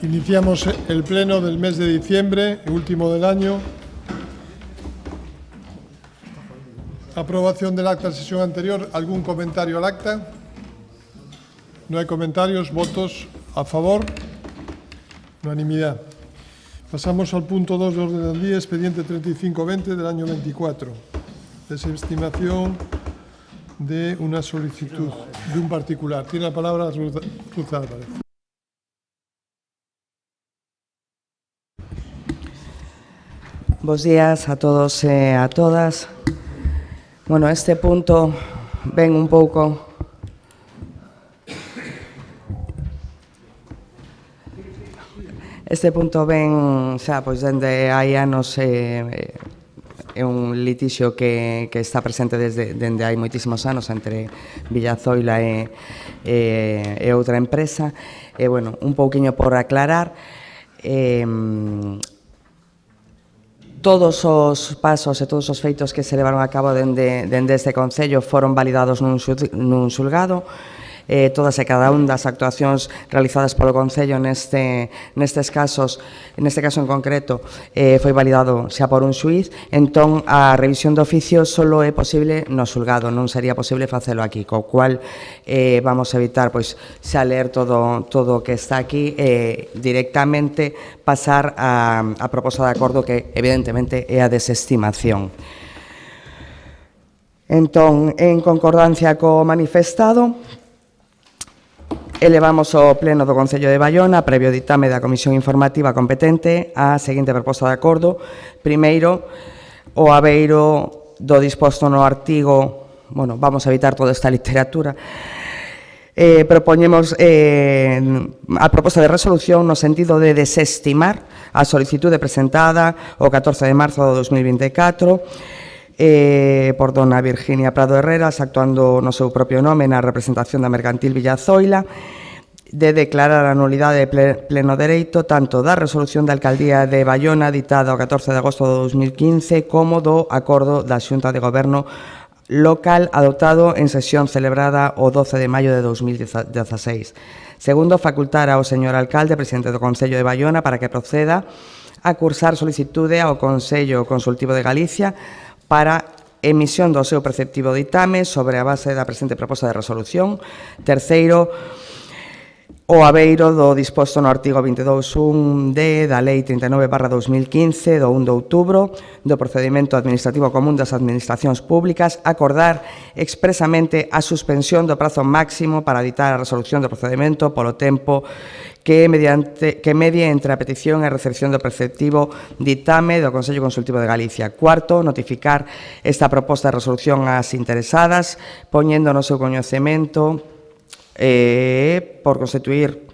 Iniciamos el pleno del mes de diciembre, último del año. Aprobación del acta de sesión anterior. ¿Algún comentario al acta? No hay comentarios. ¿Votos a favor? Unanimidad. Pasamos al punto 2 de orden del día, expediente 3520 del año 24. Desestimación de una solicitud de un particular. Tiene la palabra Ruth Álvarez. Bos días a todos e a todas. Bueno, este punto ven un pouco xa pois dende hai anos é un litixio que está presente dende hai moitísimos anos entre Villazoila e outra empresa. E, bueno, un pouquiño por aclarar, todos os pasos e todos os feitos que se levaron a cabo dende este Concello foron validados nun xulgado. Todas e cada unha das actuacións realizadas polo Concello neste caso en concreto foi validado xa por un xuíz. Entón, a revisión do oficio só é posible no xulgado, non sería posible facelo aquí, co cual vamos a evitar pois xa ler todo o que está aquí e directamente pasar a proposta de acordo que evidentemente é a desestimación. Entón, en concordancia co manifestado, elevamos ao Pleno do Concello de Baiona, previo ditame da Comisión Informativa competente, a seguinte proposta de acordo. Primeiro, o abeiro do disposto no artigo, bueno, vamos a evitar toda esta literatura, propoñemos a proposta de resolución no sentido de desestimar a solicitude presentada o 14 de marzo do 2024, por dona Virginia Prado Herreras, actuando no seu propio nome na representación da Mercantil Villazoila, de declarar a nulidade de pleno dereito tanto da resolución da Alcaldía de Baiona ditada o 14 de agosto do 2015 como do acordo da Xunta de Goberno local adoptado en sesión celebrada o 12 de maio de 2016. Segundo, facultar ao señor alcalde, presidente do Concello de Baiona, para que proceda a cursar solicitude ao Consello Consultivo de Galicia para emisión do seu preceptivo ditame sobre a base da presente proposta de resolución. Terceiro, o abeiro do disposto no artigo 22.1d da Lei 39/2015 do 1 de outubro do procedimento administrativo común das administracións públicas, acordar expresamente a suspensión do prazo máximo para ditar a resolución do procedimento polo tempo que medie entre a petición e a recepción do preceptivo ditame do Consello Consultivo de Galicia. Cuarto, notificar esta proposta de resolución ás interesadas, poñendo no seu coñecemento por constituir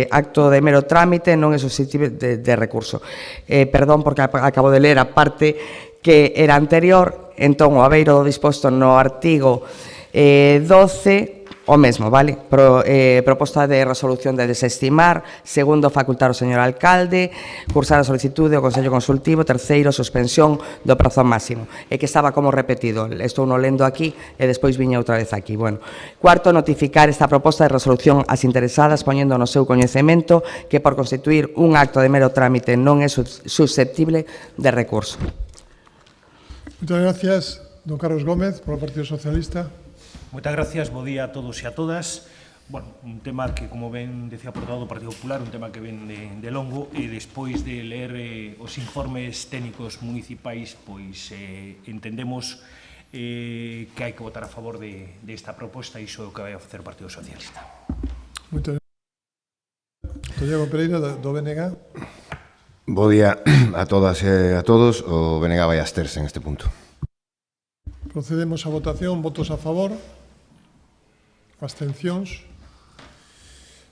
acto de mero trámite, non é susceptible de recurso. Perdón, porque acabo de ler a parte que era anterior. Entón, o abeiro do disposto no artigo 12, o mesmo, vale? Proposta de resolución de desestimar. Segundo, facultar ao señor alcalde, cursar a solicitude ao Consello Consultivo. Terceiro, suspensión do prazo máximo. É que estaba como repetido, estou no lendo aquí e despois viña outra vez aquí. Bueno. Cuarto, notificar esta proposta de resolución ás interesadas, poñendo no seu coñecemento que por constituir un acto de mero trámite non é susceptible de recurso. Muchas gracias, don Carlos Gómez, por o Partido Socialista. Moitas gracias, bo día a todos e a todas. Bueno, un tema que, como ben decía por todo o Partido Popular, un tema que ven de longo, e despois de ler os informes técnicos municipais, pois entendemos que hai que votar a favor desta proposta, e iso é o que vai a facer o Partido Socialista. Moitas gracias. Diego Pereira, do BNG. Bo día a todas e a todos. O BNG vai absterse en este punto. Procedemos a votación. Votos a favor? Abstencións?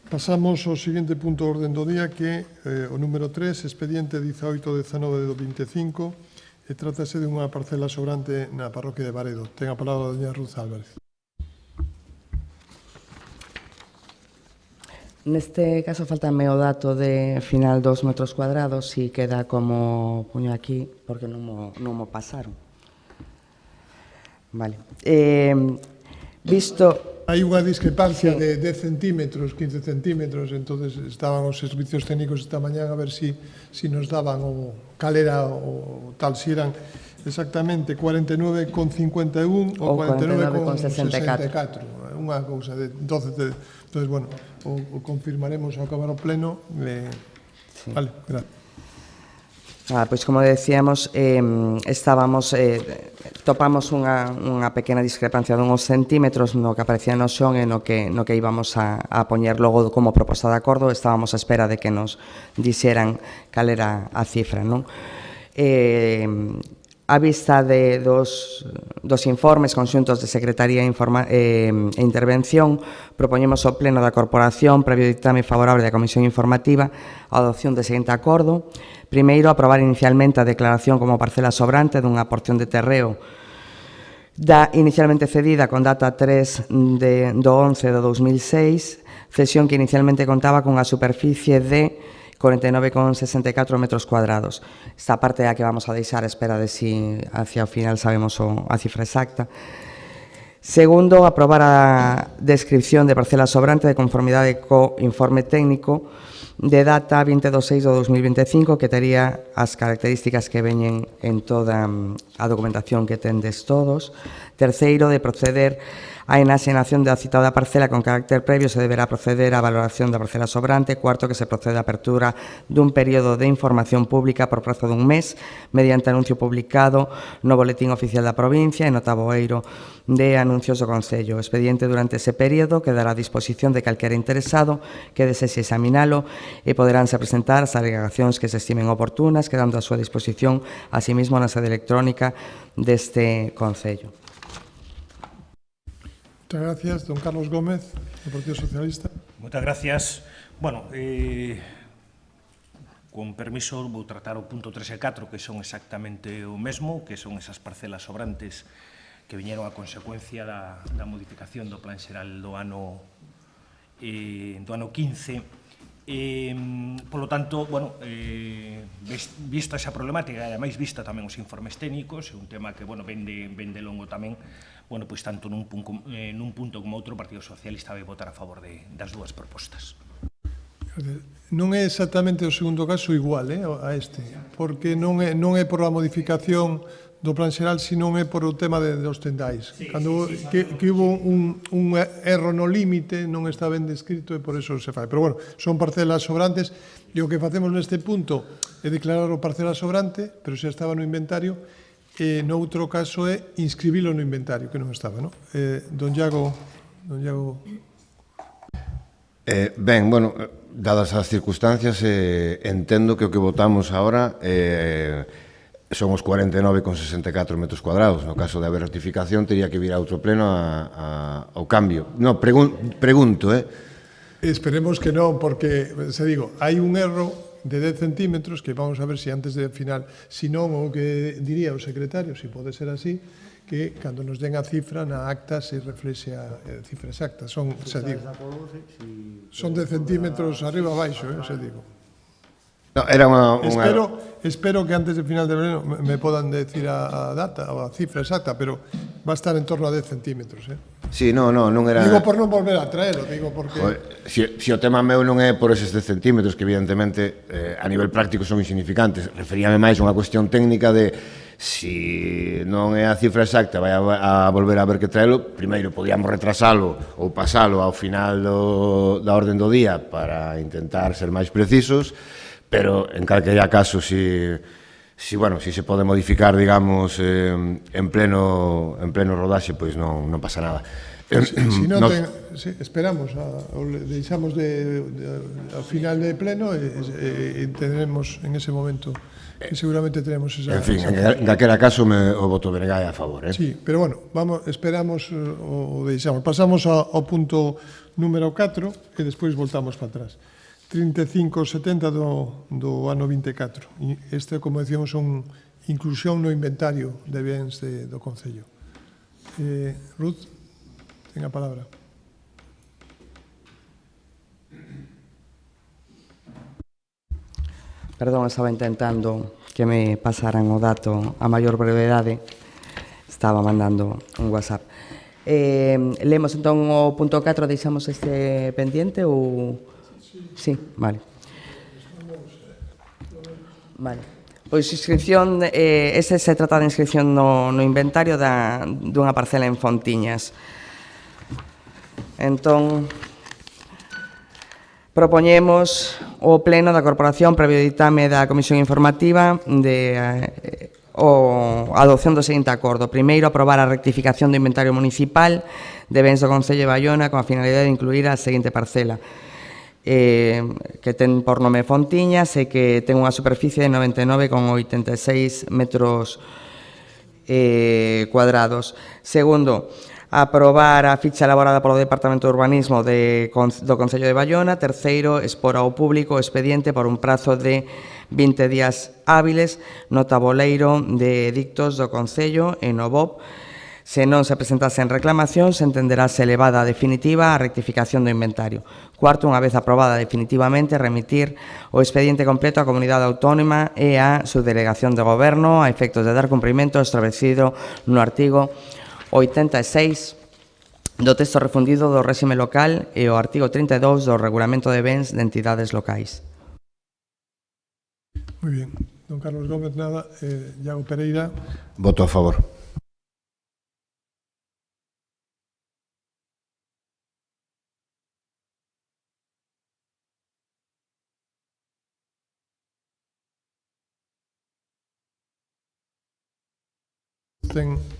Pasamos ao seguinte punto de orden do día, que é o número 3, expediente 18-19 do 25, e trátase de unha parcela sobrante na parroquia de Baredo. Ten a palabra a doña Ruth Álvarez. Neste caso faltame o dato de final 2 metros cuadrados e queda como puño aquí, porque non mo pasaron. Vale. Visto Hai unha discrepancia de 10 centímetros, 15 centímetros, entonces estaban os servicios técnicos esta mañán a ver si nos daban o cal era o tal, si eran exactamente 49,51 ou 49,64. Unha cousa de 12. Entonces, bueno, o confirmaremos ao acabar o pleno. Sí. Vale, gracias. Pois como decíamos, topamos unha pequena discrepancia dunhos centímetros no que aparecía no xón e no que íbamos a poñer logo como proposta de acordo. Estábamos a espera de que nos dixeran cal era a cifra, non? A vista dos informes conxuntos de Secretaría e Intervención, propoñemos ao Pleno da Corporación, previo ditame favorable da Comisión Informativa, a adopción do seguinte acordo. Primeiro, aprobar inicialmente a declaración como parcela sobrante dunha porción de terreo inicialmente cedida con data 3 do 11 do 2006, cesión que inicialmente contaba cunha superficie de 49,64 metros cuadrados. Esta parte é a que vamos a deixar a espera de si hacia o final sabemos a cifra exacta. Segundo, aprobar a descripción de parcela sobrante de conformidade co informe técnico de data 20/6 do 2025, que tería as características que veñen en toda a documentación que tendes todos. Terceiro, de proceder á enaxenación da citada parcela con carácter previo, se deberá proceder á valoración da parcela sobrante. Cuarto, que se procede á apertura dun período de información pública por prazo dun mes, mediante anuncio publicado no Boletín Oficial da Provincia e no taboeiro de anuncios do Concello. O expediente durante ese período quedará a disposición de calquera interesado que desexe examinalo e poderánse presentar as alegacións que se estimen oportunas, quedando a súa disposición asimismo na sede electrónica deste Concello. Muchas gracias. Don Carlos Gómez, do Partido Socialista. Moitas gracias. Bueno, con permiso, vou tratar o punto 3 e 4, que son exactamente o mesmo, que son esas parcelas sobrantes que viñeron a consecuencia da modificación do Plan Xeral do ano 15. Polo tanto, bueno, vista esa problemática e ademais vista tamén os informes técnicos, é un tema que, bueno, ven de longo tamén, bueno, pois tanto nun punto como outro, o Partido Socialista vai votar a favor das dúas propostas. Non é exactamente o segundo caso igual a este, porque non é por a modificación do Plan Xeral, sino é por o tema dos tendais. Cando que hubo un erro no límite, non está ben descrito e por eso se fai. Pero, bueno, son parcelas sobrantes e o que facemos neste punto é declarar o parcela sobrante, pero xa estaba no inventario, e no outro caso é inscribilo no inventario, que non estaba, non? Don Iago... Ben, bueno, dadas as circunstancias, entendo que o que votamos agora son os 49,64 metros cuadrados. No caso de haber ratificación, teria que vir a outro pleno ao cambio. No, pregunto, Esperemos que non, porque, se digo, hai un erro de 10 centímetros que vamos a ver se antes de final, se non o que diría o secretario, se pode ser así, que cando nos den a cifra na acta se reflexe a cifra exacta. Son 10 centímetros arriba abaixo, se digo. No, era Espero que antes del final de verano me podan decir a data, a cifra exacta, pero va a estar en torno a 10 centímetros. Sí, non era... Digo por non volver a traelo, digo porque... Si o tema meu non é por eses 10 centímetros, que evidentemente a nivel práctico son insignificantes, referíame máis a unha cuestión técnica de si non é a cifra exacta, vai a volver a ver que traelo, primeiro podíamos retrasalo ou pasalo ao final da orde do día para intentar ser máis precisos, pero en calquera caso, si se pode modificar, digamos, en pleno rodaxe, pois non pasa nada. Esperamos, deixamos ao final de pleno e tendremos en ese momento, que seguramente tenemos esa... En fin, en calquera caso, o voto Benegai a favor. Sí, pero bueno, esperamos o deixamos. Pasamos ao punto número 4 e despois voltamos para atrás. 3570 do ano 24. Este, como decíamos, son inclusión no inventario de bens do Concello. Ruth, ten a palabra. Perdón, estaba intentando que me pasaran o dato a maior brevedade. Estaba mandando un WhatsApp. Lemos entón o punto 4, deixamos este pendiente ou... Sí, vale. Vale. Pois inscripción, este se trata de inscripción no inventario dunha parcela en Fontiñas. Entón, propoñemos o pleno da Corporación previo ditame da Comisión Informativa de a adopción do seguinte acordo. Primeiro, aprobar a rectificación do inventario municipal de bens do Concello de Baiona con a finalidade de incluir a seguinte parcela, que ten por nome Fontiñas e que ten unha superficie de 99,86 metros cuadrados. Segundo, aprobar a ficha elaborada polo Departamento de Urbanismo do Concello de Baiona. Terceiro, expor ao público o expediente por un prazo de 20 días hábiles no taboleiro de edictos do Concello e no BOP. Se non se presentasen reclamacións, entenderase elevada a definitiva a rectificación do inventario. Cuarto, unha vez aprobada definitivamente, remitir o expediente completo á Comunidade Autónoma e á Subdelegación de Goberno a efectos de dar cumprimento ao establecido no artigo 86 do texto refundido do réxime local e o artigo 32 do Regulamento de Bens de Entidades Locais. Muy bien. Don Carlos Gómez, nada. Iago Pereira. Voto a favor.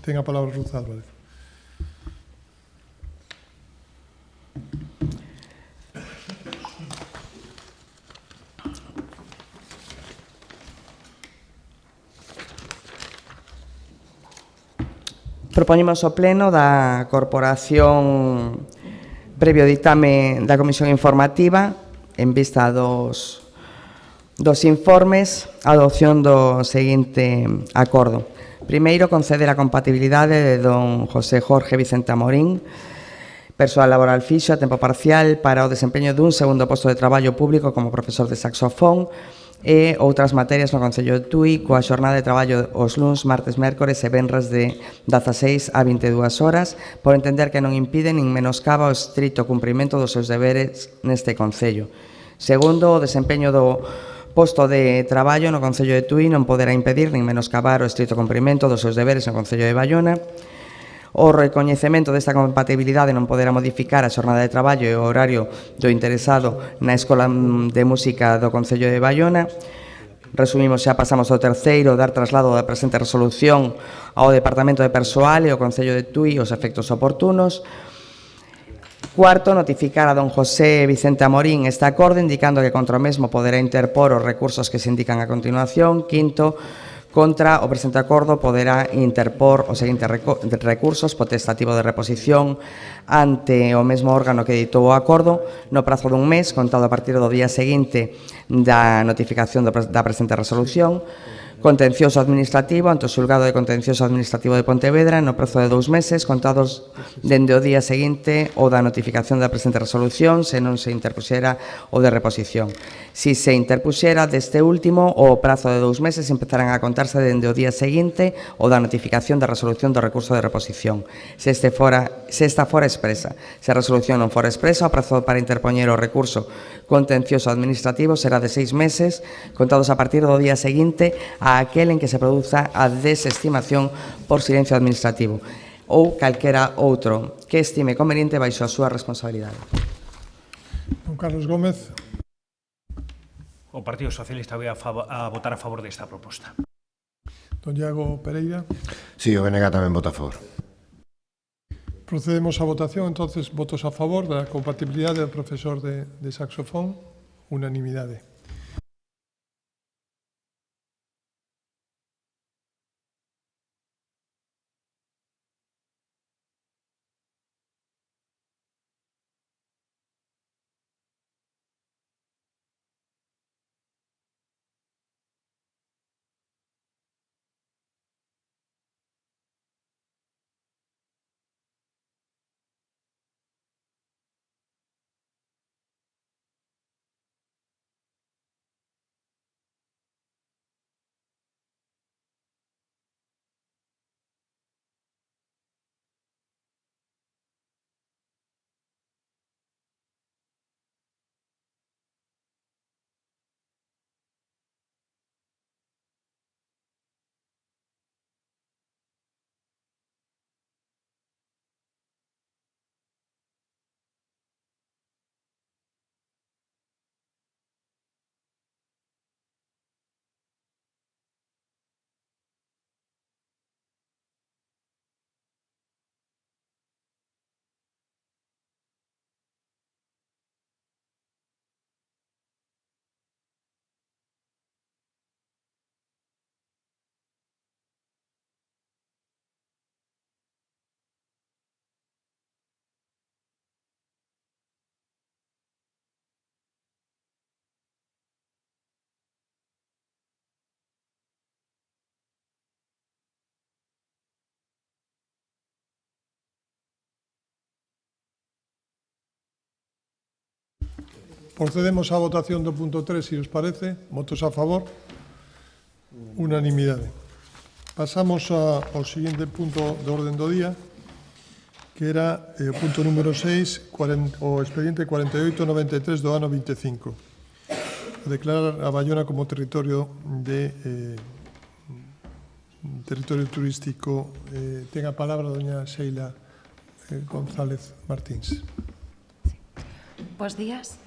Ten a palabra Ruth Álvarez. Propoñemos o pleno da Corporación previo ditame da Comisión Informativa en vista dos informes a adopción do seguinte acordo. Primeiro, conceder a compatibilidade de don José Jorge Vicente Amorín, persoal laboral fixo a tempo parcial para o desempeño dun segundo posto de traballo público como profesor de saxofón e outras materias no Concello de Tui coa xornada de traballo os luns, martes, mércores e venres de 16 a 22 horas, por entender que non impide nin menoscaba o estrito cumprimento dos seus deberes neste Concello. Segundo, o desempeño do posto de traballo no Concello de Tui non poderá impedir nin menoscabar o estrito cumprimento dos seus deberes no Concello de Baiona. O recoñecemento desta compatibilidade non poderá modificar a xornada de traballo e o horario do interesado na Escola de Música do Concello de Baiona. Resumimos, xa pasamos ao terceiro, dar traslado da presente resolución ao Departamento de Persoal e ao Concello de Tui os efectos oportunos. Cuarto, notificar a don José Vicente Amorín este acordo, indicando que contra o mesmo poderá interpor os recursos que se indican a continuación. Quinto, contra o presente acordo poderá interpor os seguintes recursos: potestativo de reposición ante o mesmo órgano que editou o acordo no prazo dun mes, contado a partir do día seguinte da notificación da presente resolución; contencioso administrativo ante o Xulgado de Contencioso Administrativo de Pontevedra no prazo de 2 meses, contados dende o día seguinte ou da notificación da presente resolución, se non se interpuxera o de reposición. Si se interpuxera deste último, o prazo de 2 meses empezarán a contarse dende o día seguinte ou da notificación da resolución do recurso de reposición. Se esta fora expresa. Se a resolución non fora expresa, o prazo para interpoñer o recurso contencioso administrativo será de 6 meses, contados a partir do día seguinte a aquel en que se produza a desestimación por silencio administrativo ou calquera outro que estime conveniente baixo a súa responsabilidade. Don Carlos Gómez. O Partido Socialista vai a votar a favor desta proposta. Don Iago Pereira. Sí, o BNG tamén vota a favor. Procedemos á votación, entonces, votos a favor da compatibilidade do profesor de saxofón, unanimidade. Procedemos á votación do punto 3, se os parece. Votos a favor. Unanimidade. Pasamos ao seguinte punto de orden do día, que era o punto número 6, o expediente 4893 do ano 25. Declarar a Baiona como territorio turístico. Ten a palabra doña Sheila González Martins. Bos días.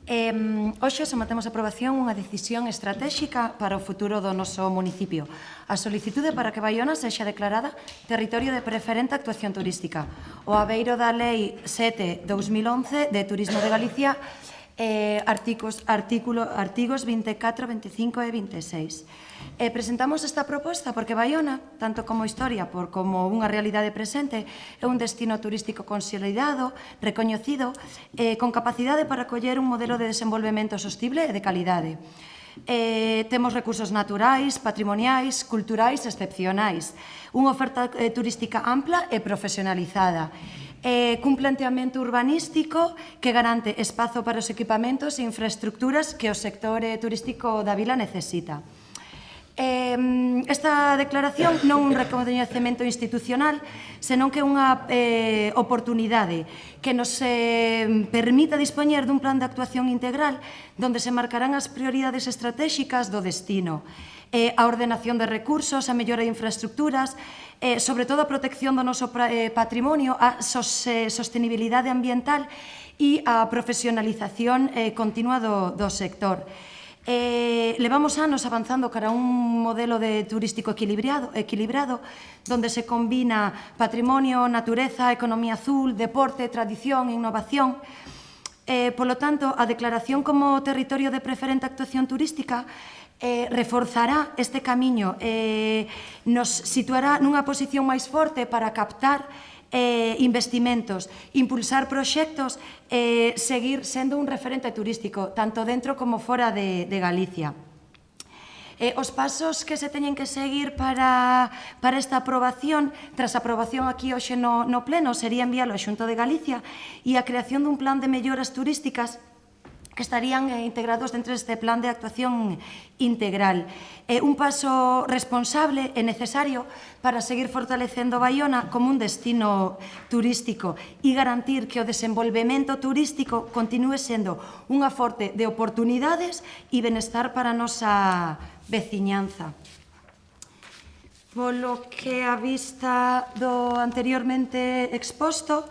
Hoxe sometemos a aprobación unha decisión estratégica para o futuro do noso municipio. A solicitude para que Baiona sexa declarada territorio de preferente actuación turística. O abeiro da Lei 7/2011 de Turismo de Galicia, artigos 24, 25 e 26. Presentamos esta proposta porque Baiona, tanto como historia como unha realidade presente, é un destino turístico consolidado, recoñecido, con capacidade para acoller un modelo de desenvolvemento sostible e de calidade. Temos recursos naturais, patrimoniais, culturais excepcionais, unha oferta turística ampla e profesionalizada, cun planteamento urbanístico que garante espazo para os equipamentos e infraestructuras que o sector turístico da vila necesita. Esta declaración non é un recoñecemento institucional, senón que é unha oportunidade que nos permita dispoñer dun plan de actuación integral onde se marcarán as prioridades estratégicas do destino, a ordenación de recursos, a mellora de infraestructuras, sobre todo a protección do noso patrimonio, a sostenibilidade ambiental e a profesionalización continua do sector. Levamos anos avanzando cara a un modelo de turístico equilibrado, donde se combina patrimonio, natureza, economía azul, deporte, tradición e innovación. Polo tanto, a declaración como territorio de preferente actuación turística reforzará este camiño, nos situará nunha posición máis forte para captar investimentos, impulsar proxectos, seguir sendo un referente turístico, tanto dentro como fora de Galicia. Os pasos que se teñen que seguir para esta aprobación, tras a aprobación aquí hoxe no pleno, sería enviálo á Xunta de Galicia e a creación dun plan de melloras turísticas que estarían integrados dentro deste plan de actuación integral. Un paso responsable e necesario para seguir fortalecendo Baiona como un destino turístico e garantir que o desenvolvemento turístico continúe sendo unha forte de oportunidades e benestar para a nosa veciñanza. Polo que a vista do anteriormente exposto,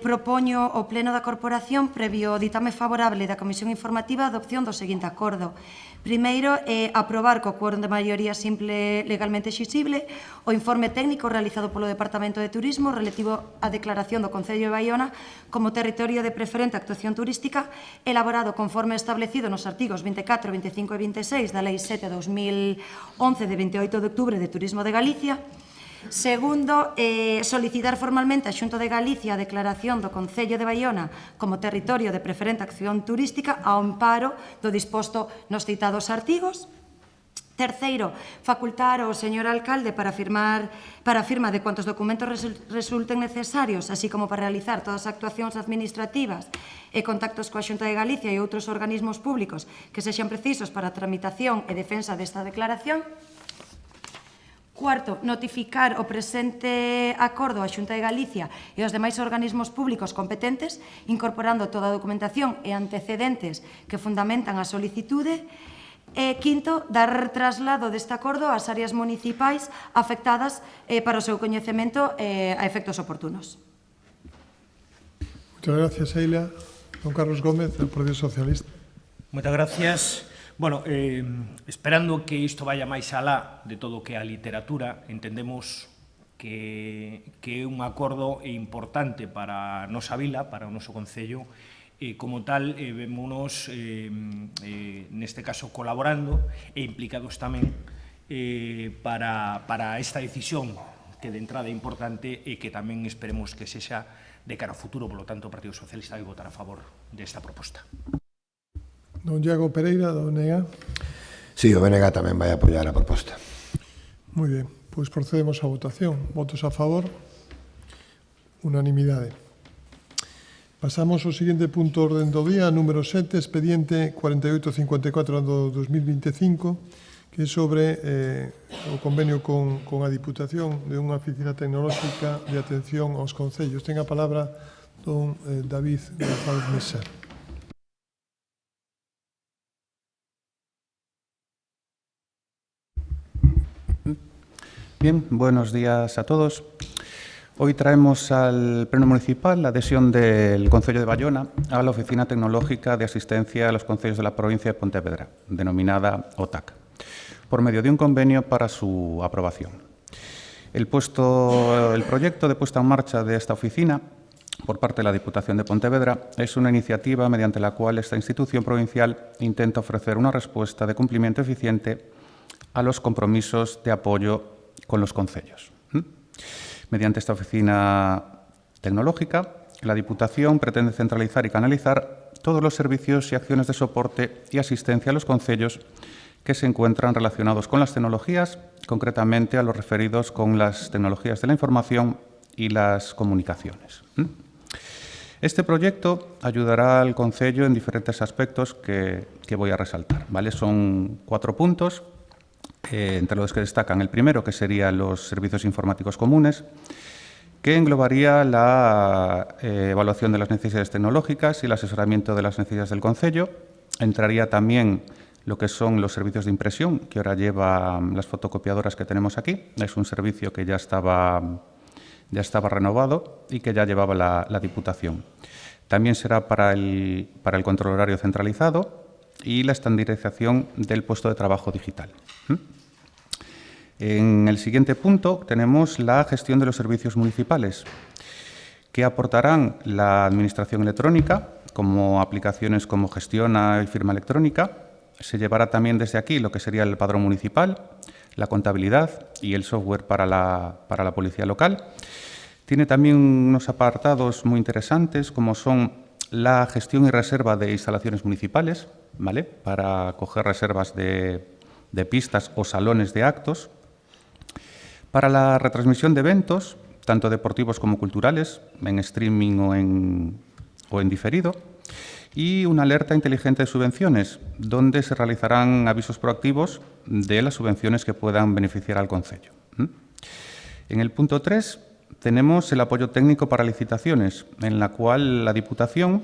propoño ao Pleno da Corporación, previo ditame favorable da Comisión Informativa, a adopción do seguinte acordo. Primeiro, aprobar co quórum de maioría simple legalmente exixible o informe técnico realizado polo Departamento de Turismo relativo á declaración do Concello de Baiona como territorio de preferente actuación turística, elaborado conforme establecido nos artigos 24, 25 e 26 da Lei 7/2011 de 28 de outubro de Turismo de Galicia. Segundo, solicitar formalmente á Xunta de Galicia a declaración do Concello de Baiona como territorio de preferente acción turística ao amparo do disposto nos citados artigos. Terceiro, facultar ao señor alcalde para a firma de cuantos documentos resulten necesarios, así como para realizar todas as actuacións administrativas e contactos coa Xunta de Galicia e outros organismos públicos que sexan precisos para a tramitación e defensa desta declaración. Cuarto, notificar o presente acordo á Xunta de Galicia e aos demais organismos públicos competentes, incorporando toda a documentación e antecedentes que fundamentan a solicitude. E quinto, dar traslado deste acordo ás áreas municipais afectadas para o seu coñecemento a efectos oportunos. Muchas gracias, Sheila. Don Carlos Gómez, del Partido Socialista. Moitas gracias. Bueno, esperando que isto vaya máis alá de todo o que é a literatura, entendemos que é un acordo importante para a nosa vila, para o noso concello, e como tal vémonos neste caso colaborando e implicados tamén para esta decisión que de entrada é importante e que tamén esperemos que sexa de cara ao futuro. Por lo tanto, o Partido Socialista vai votar a favor desta proposta. Don Iago Pereira, do BNG. Sí, o BNG tamén vai apoiar a proposta. Moi ben, pois procedemos á votación. Votos a favor, unanimidade. Pasamos ao seguinte punto do orden do día, número 7, expediente 4854 do 2025, que é sobre o convenio con a Diputación de unha oficina tecnolóxica de atención aos concellos. Ten a palabra don David González Mesa. Bien, buenos días a todos. Hoy traemos al Pleno Municipal la adhesión del Concello de Bayona a la Oficina Tecnológica de Asistencia a los Concellos de la Provincia de Pontevedra, denominada OTAC, por medio de un convenio para su aprobación. El proyecto de puesta en marcha de esta oficina por parte de la Diputación de Pontevedra es una iniciativa mediante la cual esta institución provincial intenta ofrecer una respuesta de cumplimiento eficiente a los compromisos de apoyo con los concellos. Mediante esta oficina tecnológica, la Diputación pretende centralizar y canalizar todos los servicios y acciones de soporte y asistencia a los concellos que se encuentran relacionados con las tecnologías, concretamente a los referidos con las tecnologías de la información y las comunicaciones. Este proyecto ayudará al concello en diferentes aspectos que voy a resaltar, ¿vale? Son 4 puntos. Entre los que destacan el primero, que serían los servicios informáticos comunes, que englobaría la evaluación de las necesidades tecnológicas y el asesoramiento de las necesidades del concello. Entraría también lo que son los servicios de impresión, que ahora lleva las fotocopiadoras que tenemos aquí. Es un servicio que ya estaba renovado y que ya llevaba la Diputación. También será para el control horario centralizado y la estandarización del puesto de trabajo digital. En el siguiente punto tenemos la gestión de los servicios municipales, que aportarán la Administración electrónica, como aplicaciones como Gestiona y Firma Electrónica. Se llevará también desde aquí lo que sería el padrón municipal, la contabilidad y el software para la policía local. Tiene también unos apartados muy interesantes, como son la gestión y reserva de instalaciones municipales, ¿vale?, para coger reservas de pistas o salones de actos, para la retransmisión de eventos, tanto deportivos como culturales, en streaming o en diferido, y una alerta inteligente de subvenciones, donde se realizarán avisos proactivos de las subvenciones que puedan beneficiar al concello. En el punto 3 tenemos el apoyo técnico para licitaciones, en la cual la Diputación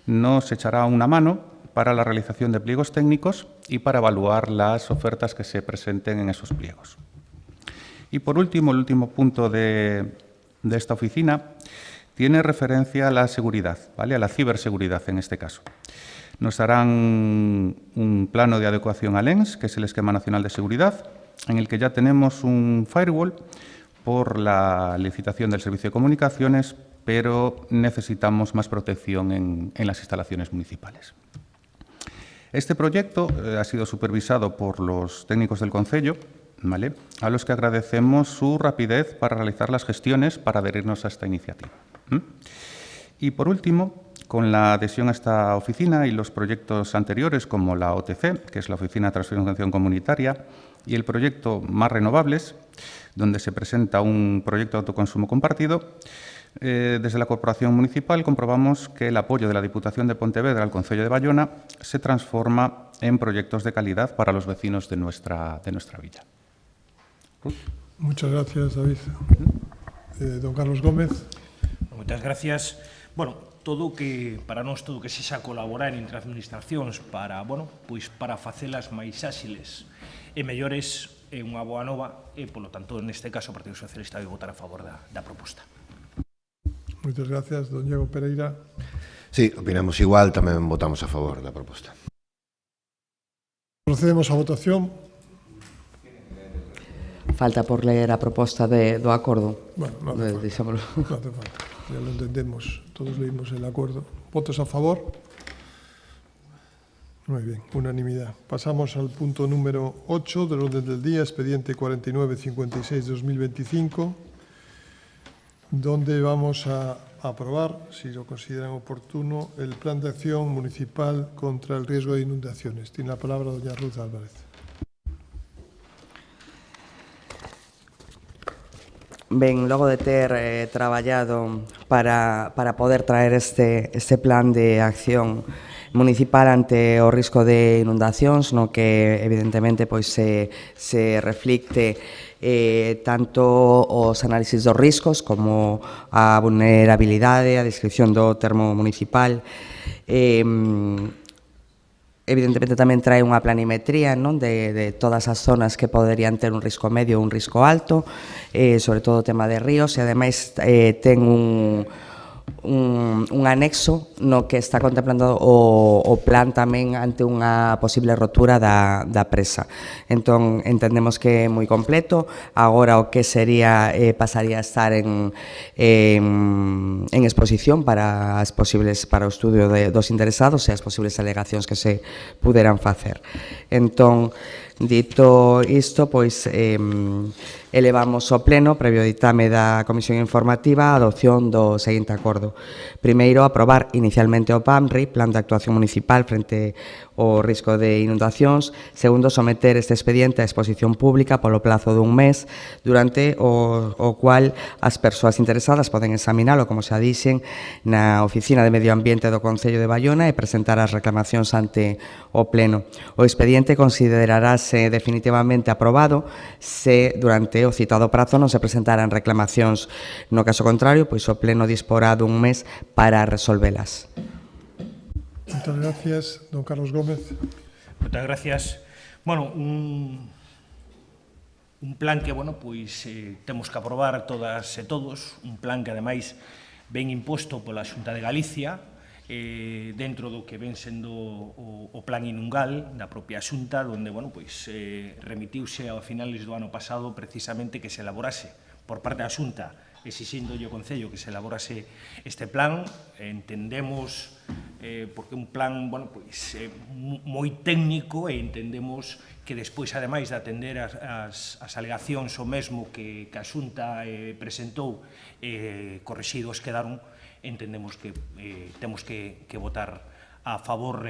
nos echará una mano para la realización de pliegos técnicos y para evaluar las ofertas que se presenten en esos pliegos. Y por último, el último punto de esta oficina tiene referencia a la seguridad, ¿vale?, a la ciberseguridad en este caso. Nos harán un plano de adecuación al ENS, que es el Esquema Nacional de Seguridad, en el que ya tenemos un firewall por la licitación del Servicio de Comunicaciones, pero necesitamos más protección en las instalaciones municipales. Este proyecto ha sido supervisado por los técnicos del concello, ¿vale?, a los que agradecemos su rapidez para realizar las gestiones para adherirnos a esta iniciativa. Y por último, con la adhesión a esta oficina y los proyectos anteriores, como la OTC, que es la Oficina de Transformación Comunitaria, y el proyecto Más Renovables, donde se presenta un proyecto de autoconsumo compartido, desde la Corporación Municipal comprobamos que el apoyo de la Diputación de Pontevedra al Concello de Bayona se transforma en proyectos de calidad para los vecinos de nuestra villa. Muchas gracias, David. Don Carlos Gómez. Moitas gracias. Bueno, todo que para nós todo que sexa colaborar entre administracións para, bueno, pois para facelas máis áxiles e mellores é unha boa nova e, polo tanto, neste caso, o Partido Socialista vai votar a favor da proposta. Moitas gracias, don Diego Pereira. Sí, opinamos igual, tamén votamos a favor da proposta. Procedemos á votación. Falta por leer a proposta do acordo. Bueno, no hace falta. No hace falta. Ya lo entendemos. Todos leímos el acuerdo. ¿Votos a favor? Muy bien, unanimidad. Pasamos al punto número 8 del orden del día, expediente 4956-2025, donde vamos a aprobar, si lo consideran oportuno, el Plan de Acción Municipal contra el Riesgo de Inundaciones. Tiene la palabra doña Ruth Álvarez. Ben, logo de ter traballado para poder traer este plan de acción municipal ante o risco de inundacións, no que evidentemente pois se reflicte tanto os análisis dos riscos como a vulnerabilidade, a descripción do termo municipal. Evidentemente tamén trae unha planimetría, non, de todas as zonas que poderían ter un risco medio ou un risco alto, sobre todo o tema de ríos, e ademais ten un anexo no que está contemplando o plan tamén ante unha posible rotura da presa. Entón, entendemos que é moi completo. Agora o que sería pasaría a estar en exposición para o estudio dos interesados e as posibles alegacións que se puderan facer. Entón, dito isto, pois elevamos ao pleno, previo ditame da Comisión Informativa, a adopción do seguinte acordo. Primeiro, aprobar inicialmente o PAMRI, Plan de Actuación Municipal frente ao risco de inundacións. Segundo, someter este expediente a exposición pública polo plazo dun mes, durante o cual as persoas interesadas poden examinalo, como xa dixen, na Oficina de Medio Ambiente do Concello de Baiona e presentar as reclamacións ante o pleno. O expediente considerarase definitivamente aprobado se durante o citado prazo non se presentaran reclamacións. No caso contrario, pois o pleno disporá dun mes para resolvelas. Muchas gracias, don Carlos Gómez. Moitas gracias. Bueno, un plan que, bueno, pois temos que aprobar todas e todos, un plan que, ademais, ven imposto pola Xunta de Galicia, dentro do que ven sendo o plan Inungal da propia Xunta, onde, bueno, pois remitiuse a finales do ano pasado precisamente que se elaborase por parte da Xunta, exixíndolle ao Concello que se elaborase este plan. Entendemos, porque un plan, bueno, pois moi técnico, e entendemos que despois, ademais de atender as alegacións o mesmo que a Xunta presentou, correxidos quedaron, entendemos que temos que votar a favor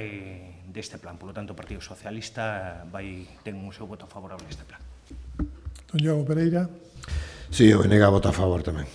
deste plan. Por lo tanto, o Partido Socialista ten o seu voto favorable a este plan. Don Diogo Pereira. Sí, o BNG vota a favor tamén.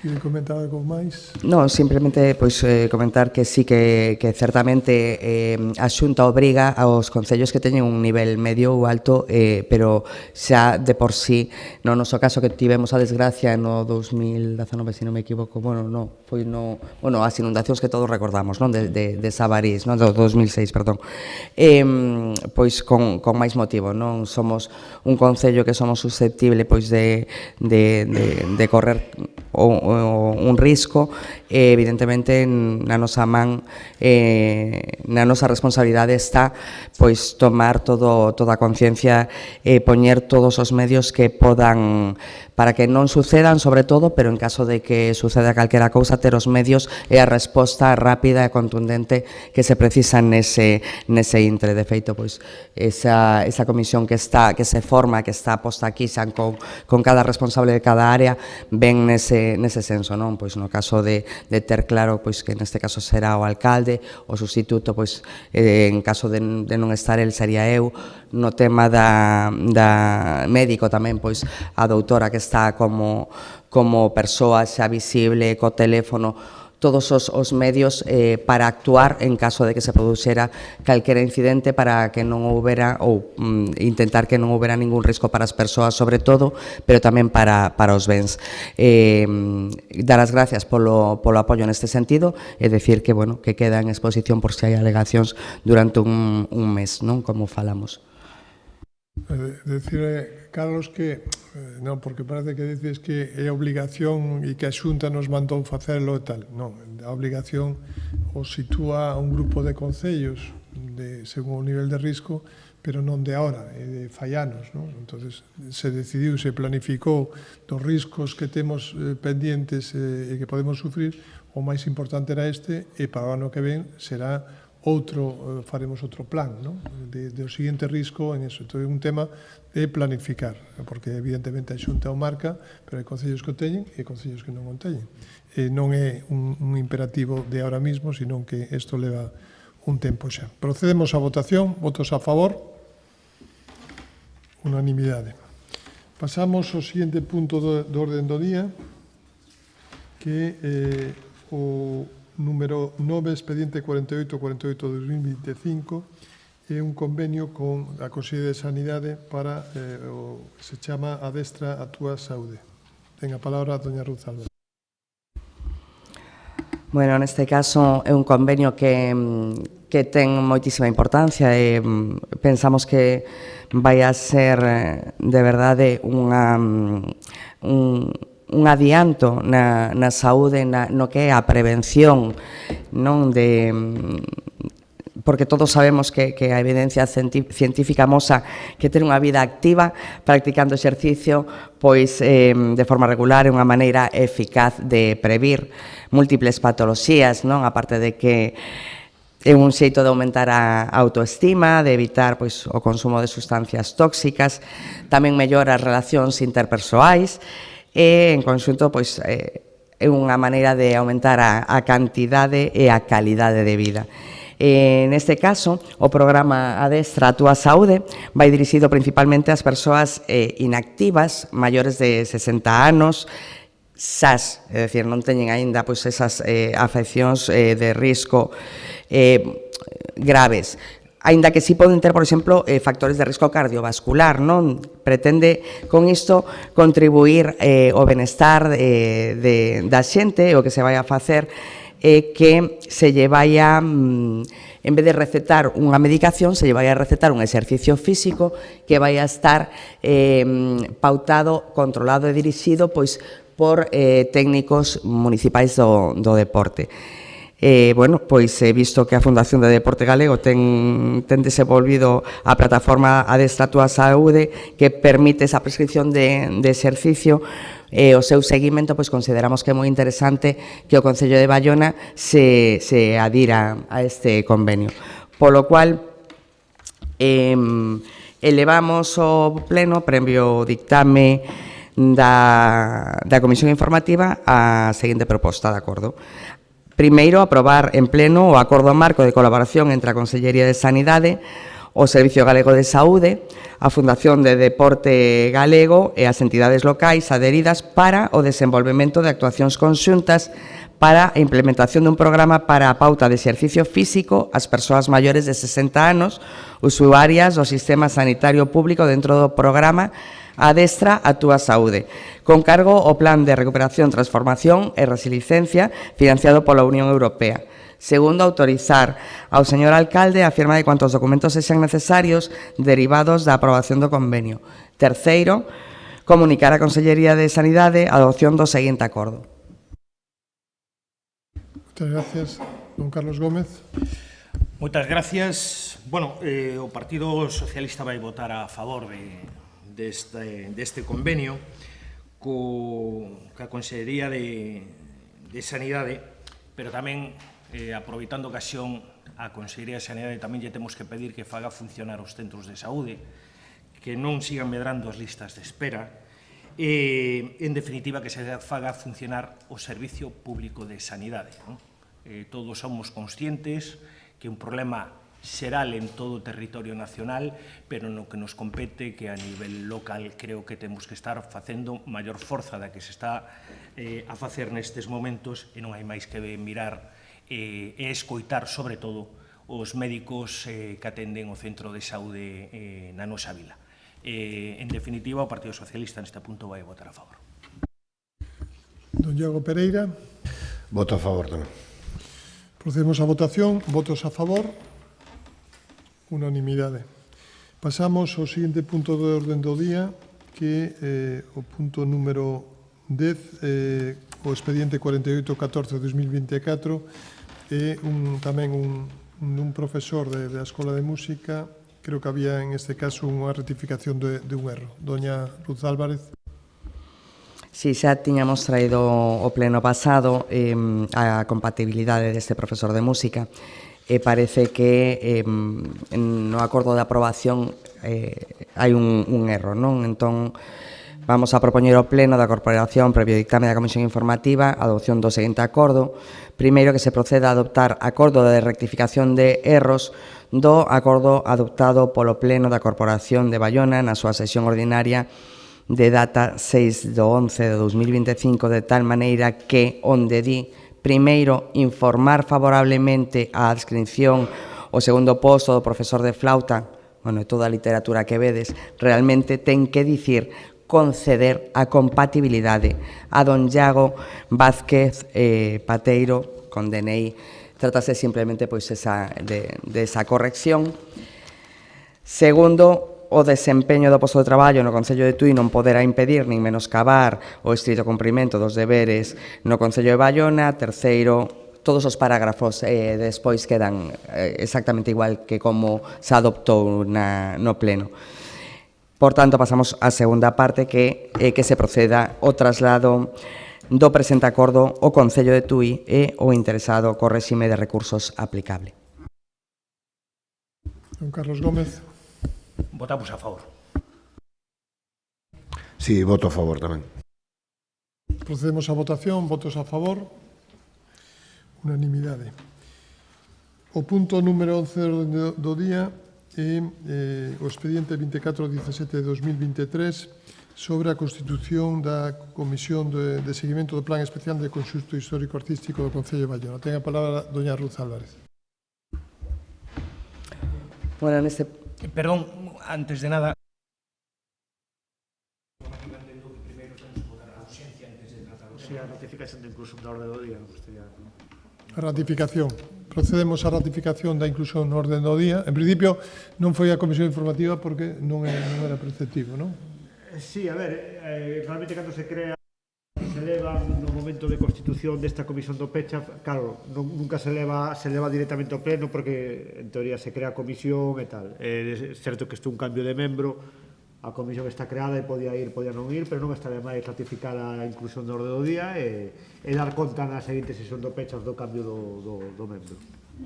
Quere comentar algo máis? Non, simplemente pois, comentar que sí que certamente a Xunta obriga aos concellos que teñen un nivel medio ou alto, pero xa de por sí, no noso caso que tivemos a desgracia no 2019, se non me equivoco, bueno, as inundacións que todos recordamos, non, de Sabarís, non, do 2006, perdón, pois con máis motivo, non somos un concello que somos susceptible pois de correr un risco, evidentemente na nosa man, na nosa responsabilidade está pois tomar toda a conciencia e poñer todos os medios que podan para que non sucedan, sobre todo, pero en caso de que suceda calquera cousa, ter os medios e a resposta rápida e contundente que se precisan nese intre. De feito, pois esa comisión que se forma, que está posta aquí xa con cada responsable de cada área, ven nese senso, non? Pois no caso de ter claro pois que neste caso será o alcalde, o sustituto, pois en caso de non estar el sería eu. No tema da médico tamén, pois a doutora que está como persoa xa visible co teléfono, todos os medios para actuar en caso de que se produxera calquera incidente, para que non houbera, ou intentar que non houbera ningún risco para as persoas, sobre todo, pero tamén para os bens. Dar as gracias polo apoio neste sentido e decir que, bueno, que queda en exposición por se hai alegacións durante un mes, non, como falamos. Decir, Carlos, que non, porque parece que dices que é obligación e que a Xunta nos mandou facelo e tal. Non, a obligación o sitúa un grupo de concellos según o nivel de risco, pero non de ahora, de fai anos, non? Entonces, se decidiu, se planificou dos riscos que temos pendientes e que podemos sufrir. O máis importante era este, e para o ano que ven será faremos outro plan, non? Do seguinte risco en eso. Entón, é un tema de planificar, porque evidentemente a Xunta o marca, pero hai concellos que o teñen e concellos que non o teñen. Non é un imperativo de ahora mismo, sino que isto leva un tempo xa. Procedemos á votación. Votos a favor. Unanimidade. Pasamos ao seguinte punto do orden do día, que é o número 9, expediente 4848-2025, é un convenio con a Consellería de Sanidade para o que se chama Adestra a túa saúde. Ten a palabra a doña Ruth Álvarez. Bueno, neste caso é un convenio que ten moitísima importancia e pensamos que vai a ser de verdade un adianto na saúde, no que é a prevención, non de porque todos sabemos que a evidencia científica amosa que ter unha vida activa, practicando exercicio, pois de forma regular é unha maneira eficaz de previr múltiples patoloxías, non? Aparte de que é un xeito de aumentar a autoestima, de evitar pois o consumo de sustancias tóxicas, tamén mellora as relacións interpersoais e, en conxunto, pois é unha maneira de aumentar a cantidade e a calidade de vida. Neste caso, o programa Adestra a túa saúde vai dirixido principalmente ás persoas inactivas, maiores de 60 anos, SAS, é dicir, non teñen aínda pois, esas afeccións de risco graves. Aínda que si poden ter, por exemplo, factores de risco cardiovascular, non? Pretende, con isto, contribuir ao benestar da xente, o que se vai a facer que se lle vai a, en vez de recetar unha medicación, se lle vai a recetar un exercicio físico que vai a estar pautado, controlado e dirixido pois por técnicos municipais do deporte. Bueno, pois visto que a Fundación de Deporte Galego ten desenvolvido a plataforma Adestra a túa saúde que permite esa prescripción de exercicio, o seu seguimento, pois consideramos que é moi interesante que o Concello de Baiona se adira a este convenio. Polo cual, elevamos ao pleno previo dictame da Comisión Informativa a seguinte proposta de acordo. Primeiro, aprobar en pleno o acordo marco de colaboración entre a Consellería de Sanidade, o Servicio Galego de Saúde, a Fundación de Deporte Galego e as entidades locais adheridas para o desenvolvemento de actuacións conxuntas para a implementación dun programa para a pauta de exercicio físico ás persoas maiores de 60 anos, usuarias do sistema sanitario público dentro do programa Adestra a túa saúde, con cargo ao Plan de Recuperación, Transformación e Resiliencia financiado pola Unión Europea. Segundo, autorizar ao señor alcalde a firma de cuantos documentos sexan necesarios derivados da aprobación do convenio. Terceiro, comunicar á Consellería de Sanidade a adopción do seguinte acordo. Moitas gracias. Don Carlos Gómez. Moitas gracias. Bueno, o Partido Socialista vai votar a favor deste convenio ca Consellería de Sanidade, pero tamén aproveitando a ocasión, a Consellería de Sanidade tamén lle temos que pedir que faga funcionar os centros de saúde, que non sigan medrando as listas de espera e, en definitiva, que se faga funcionar o Servicio Público de Sanidade. Todos somos conscientes que un problema xeral en todo o territorio nacional, pero no que nos compete que a nivel local creo que temos que estar facendo maior forza da que se está a facer nestes momentos e non hai máis que mirar e escoitar, sobre todo, os médicos que atenden o centro de saúde na nosa vila. En definitiva, o Partido Socialista neste punto vai votar a favor. Don Diego Pereira. Voto a favor tamén. Procedemos a votación. Votos a favor. Unanimidade. Pasamos ao seguinte punto do orden do día, que é o punto número 10, o expediente 4814-2024, é tamén un profesor da Escola de Música. Creo que había, en este caso, unha rectificación de un erro. Doña Ruth Álvarez. Si, xa tiñamos traído o pleno pasado a compatibilidade deste profesor de música e parece que no acordo de aprobación hai un erro, non? Entón, vamos a propoñer ao pleno da Corporación previo dictame da Comisión Informativa a adopción do seguinte acordo. Primeiro, que se proceda a adoptar acordo de rectificación de erros do acordo adoptado polo pleno da Corporación de Baiona na súa sesión ordinaria de data 6/11/2025, de tal maneira que onde di primeiro informar favorablemente a adscripción o segundo posto do profesor de flauta, bueno, toda a literatura que vedes, realmente ten que dicir conceder a compatibilidade a don Iago Vázquez Pateiro con DNI. Trátase simplemente pois de esa corrección. Segundo, o desempeño do posto de traballo no Concello de Tui non poderá impedir nin menoscabar o estrito cumprimento dos deberes no Concello de Baiona. Terceiro, todos os parágrafos despois quedan exactamente igual que como se adoptou no pleno. Por tanto, pasamos á segunda parte, que é que se proceda ao traslado do presente acordo ao Concello de Tui e o interesado co réxime de recursos aplicable. Don Carlos Gómez. Votamos a favor. Sí, voto a favor tamén. Procedemos á votación. Votos a favor. Unanimidade. O punto número 11 do día é o expediente 2417 de 2023 sobre a constitución da Comisión de Seguimento do Plan Especial de Conxunto Histórico Artístico do Concello de Baiona. Ten a palabra doña Ruth Álvarez. Bueno, neste... Perdón, antes de nada... Si a notificación de inclusión da orde do día, non gustaría... A ratificación. Procedemos á ratificación da inclusión no orden do día. En principio, non foi a comisión informativa porque non era preceptivo, non? Sí, a ver, realmente cando se crea se leva no momento de constitución desta comisión do PECHA, claro, nunca se leva directamente ao pleno porque en teoría se crea a comisión e tal. É certo que isto é un cambio de membro, a comisión está creada e podía ir, podía non ir, pero non está de máis ratificar a inclusión do orde do día e dar conta na seguinte sesión do PECHA do cambio do membro.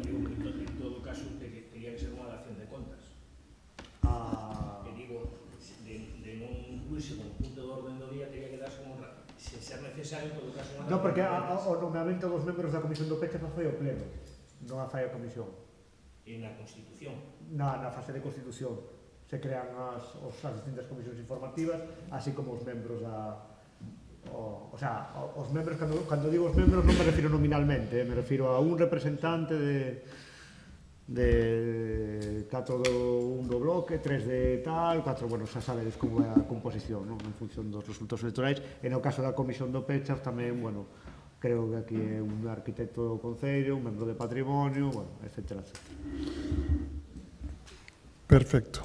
En todo caso, teria que ser unha dación de contas. Que digo, de non incluirse como punto de orden do día, teria que darse se ser necesario, en todo caso... Non, porque o nomeamento dos membros da comisión do PECHA foi o pleno, non a fai a comisión. E na Constitución. Na fase de constitución se crean as distintas comisións informativas, así como os membros os membros, cando digo os membros non me refiro nominalmente, me refiro a un representante de 4 do bloque, 3 de tal, 4, bueno, xa sabedes como é a composición, non? En función dos resultados electorais, e no caso da comisión do PECHA tamén, bueno, creo que aquí é un arquitecto do Concello, un membro de patrimonio, bueno, etcétera, etcétera. Perfecto.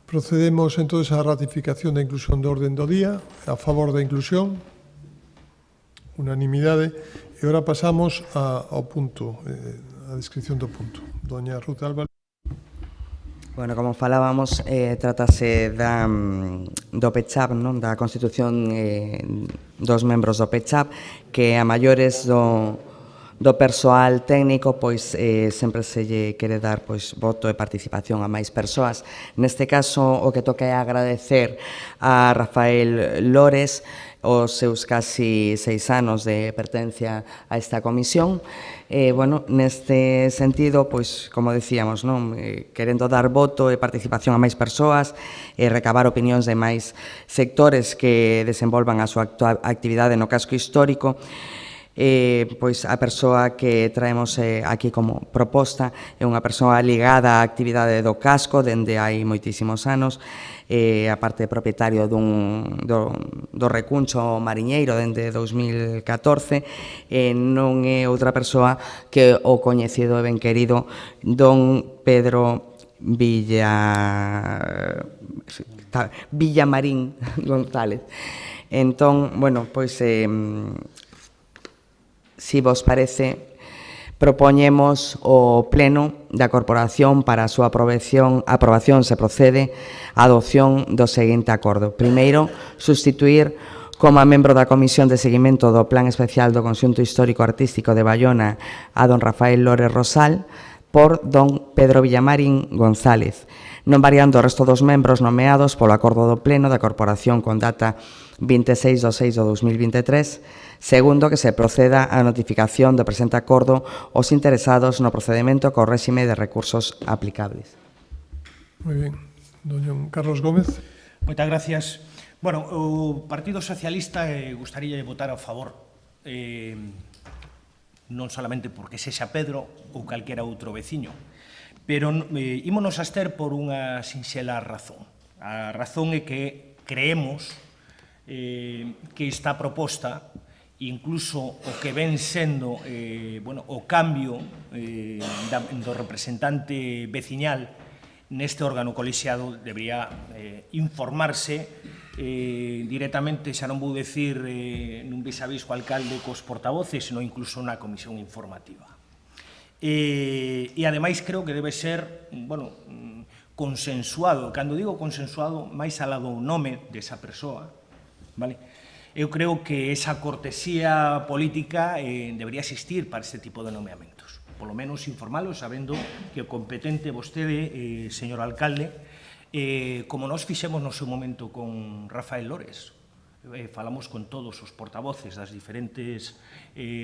Procedemos entonces á ratificación da inclusión do orden do día. A favor da inclusión. Unanimidade. E agora pasamos ao punto, a descripción do punto. Doña Ruth Álvarez. Bueno, como falábamos, trátase do PECHAP, non? Da constitución dos membros do PECHAP, que a maiores do persoal técnico, pois sempre se lle quere dar pois voto e participación a máis persoas. Neste caso, o que toca é agradecer a Rafael Lores os seus casi 6 anos de pertenencia a esta comisión. Bueno, neste sentido, pois, como decíamos, non? Querendo dar voto e participación a máis persoas e recabar opinións de máis sectores que desenvolvan a súa actividade no casco histórico, pois a persoa que traemos aquí como proposta é unha persoa ligada á actividade do casco dende hai moitísimos anos, a parte propietario do recuncho mariñeiro dende 2014, non é outra persoa que o coñecido e ben querido don Pedro Villamarín González. Entón, bueno, pois si vos parece, propoñemos o pleno da corporación para a súa aprobación se procede á adopción do seguinte acordo. Primeiro, sustituir como a membro da Comisión de Seguimento do Plan Especial do Conxunto Histórico Artístico de Baiona a don Rafael Lores Rosal por don Pedro Villamarín González, non variando o resto dos membros nomeados polo acordo do pleno da corporación con data 26/6/2023, segundo, que se proceda á notificación do presente acordo aos interesados no procedemento co réxime de recursos aplicables. Moi ben. Doña Carlos Gómez. Moitas gracias. Bueno, o Partido Socialista gustaría votar a favor, non solamente porque sexa Pedro ou calquera outro veciño, pero ímonos a abster por unha sinxela razón. A razón é que creemos que esta proposta, incluso o que ven sendo o cambio do representante veciñal neste órgano colexiado debería informarse directamente, xa non vou decir nun vis a vis co alcalde cos portavoces, senón incluso na comisión informativa. E ademais creo que debe ser consensuado. Cando digo consensuado, máis alá do nome desa persoa, vale? Eu creo que esa cortesía política debería existir para este tipo de nomeamentos. Polo menos informalo, sabendo que o competente vostede, señor alcalde, como nós fixemos no seu momento con Rafael Lores, falamos con todos os portavoces das diferentes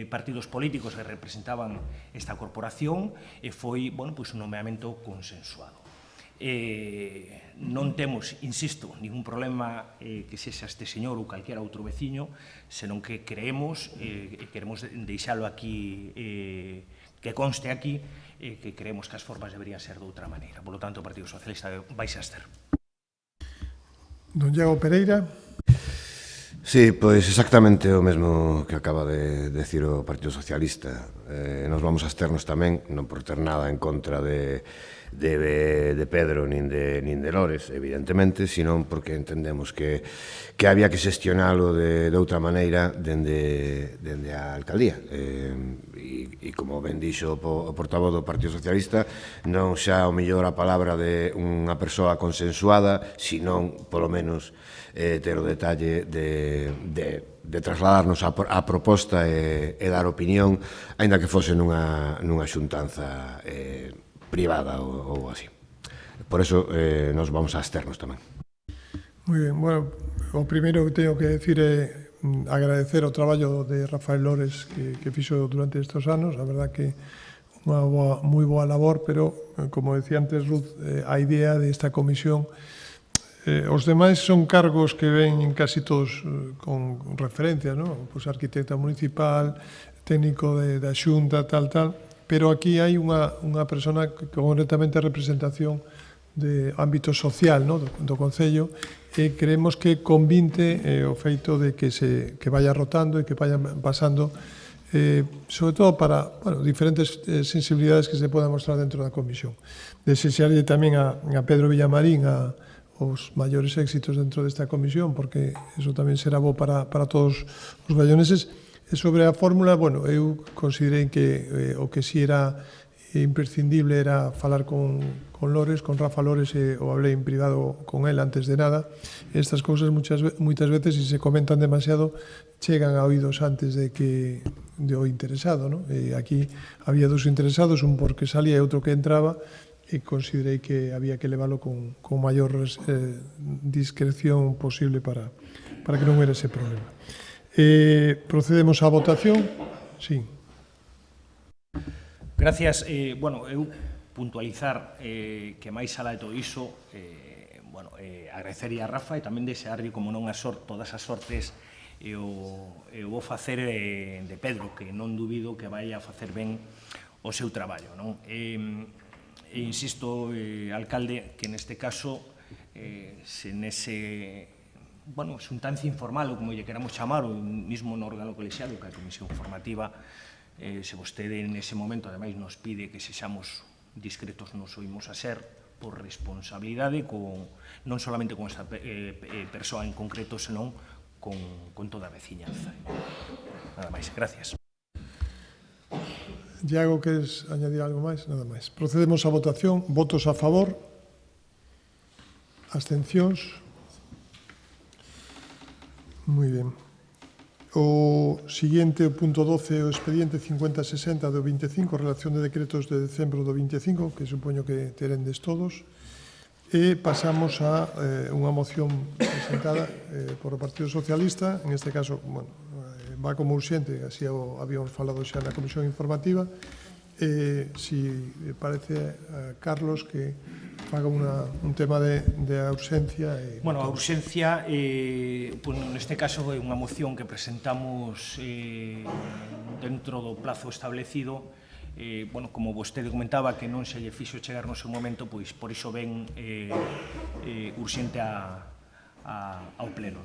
partidos políticos que representaban esta corporación e foi un nomeamento consensuado. Non temos, insisto, ningún problema que sexa este señor ou calquera outro veciño, senón que creemos e queremos deixalo aquí, que conste aquí, que creemos que as formas deberían ser de outra maneira. Por lo tanto, o Partido Socialista vai a abster. Don Diego Pereira. Sí, pois exactamente o mesmo que acaba de decir o Partido Socialista. Nos vamos a absternos tamén, non por ter nada en contra de Pedro nin de Lores, evidentemente, sino porque entendemos que había que xestionalo de outra maneira dende a alcaldía. E como ben dixo o portavoz do Partido Socialista, non xa o mellor a palabra de unha persoa consensuada, senón, polo menos, ter o detalle de trasladarnos a proposta e dar opinión, aínda que fose nunha xuntanza privada ou así. Por eso nos vamos a absternos tamén. Moi ben, bueno, o primeiro que teño que decir é agradecer o traballo de Rafael Lores que fixo durante estes anos, a verdad que unha moi boa labor, pero, como decía antes Ruth, a idea desta comisión, os demais son cargos que ven casi todos con referencias, ¿no? Pues arquitecta municipal, técnico da xunta, tal, pero aquí hai unha persona con netamente representación de ámbito social, ¿no? do Concello, e creemos que convinte o feito de que vaya rotando e que vayan pasando, sobre todo para diferentes sensibilidades que se podan mostrar dentro da comisión. Desexarlle tamén a Pedro Villamarín os maiores éxitos dentro desta comisión, porque eso tamén será bo para todos os valloneses. E sobre a fórmula, eu considerei que o que si era imprescindible era falar con Lores, con Rafa Lores, e o hablei en privado con él antes de nada. Estas cousas moitas veces, se se comentan demasiado, chegan a oídos antes de o interesado, ¿no? E aquí había dos interesados, un porque salía e outro que entraba, e considerei que había que leválo con maior discreción posible para que non hubiera ese problema. Procedemos á votación. Sí. Gracias. Eu puntualizar que máis alá de todo iso, agradecerlle a Rafa e tamén desearlle, como non todas as sortes, e o vou facer de Pedro, que non dubido que vai a facer ben o seu traballo, non? E insisto, alcalde, que neste caso, se nese xuntancia informal, ou como lle queramos chamar, ou mismo no órgano colexiado, que a comisión formativa, se vostede nese momento, ademais, nos pide que sexamos discretos, nos oímos a ser por responsabilidade, non solamente con esta persoa en concreto, senón con toda a veciñanza. Nada máis, gracias. Diago, queres añadir algo máis? Nada máis. Procedemos á votación. Votos a favor? Abstencións? Moi ben. O seguinte, o punto 12, o expediente 5060 do 25, relación de decretos de decembro do 25, que supoño que terendes todos, e pasamos a unha moción presentada por o Partido Socialista, en este caso, va como urxente, así habíamos falado xa na comisión informativa. Si parece, Carlos, que faga un tema de ausencia. Bueno, a urxencia, pues, neste caso, é unha moción que presentamos dentro do plazo establecido. Bueno, como vostede comentaba, que non se lle fixo chegar no seu momento, pois por iso ven urxente ao pleno.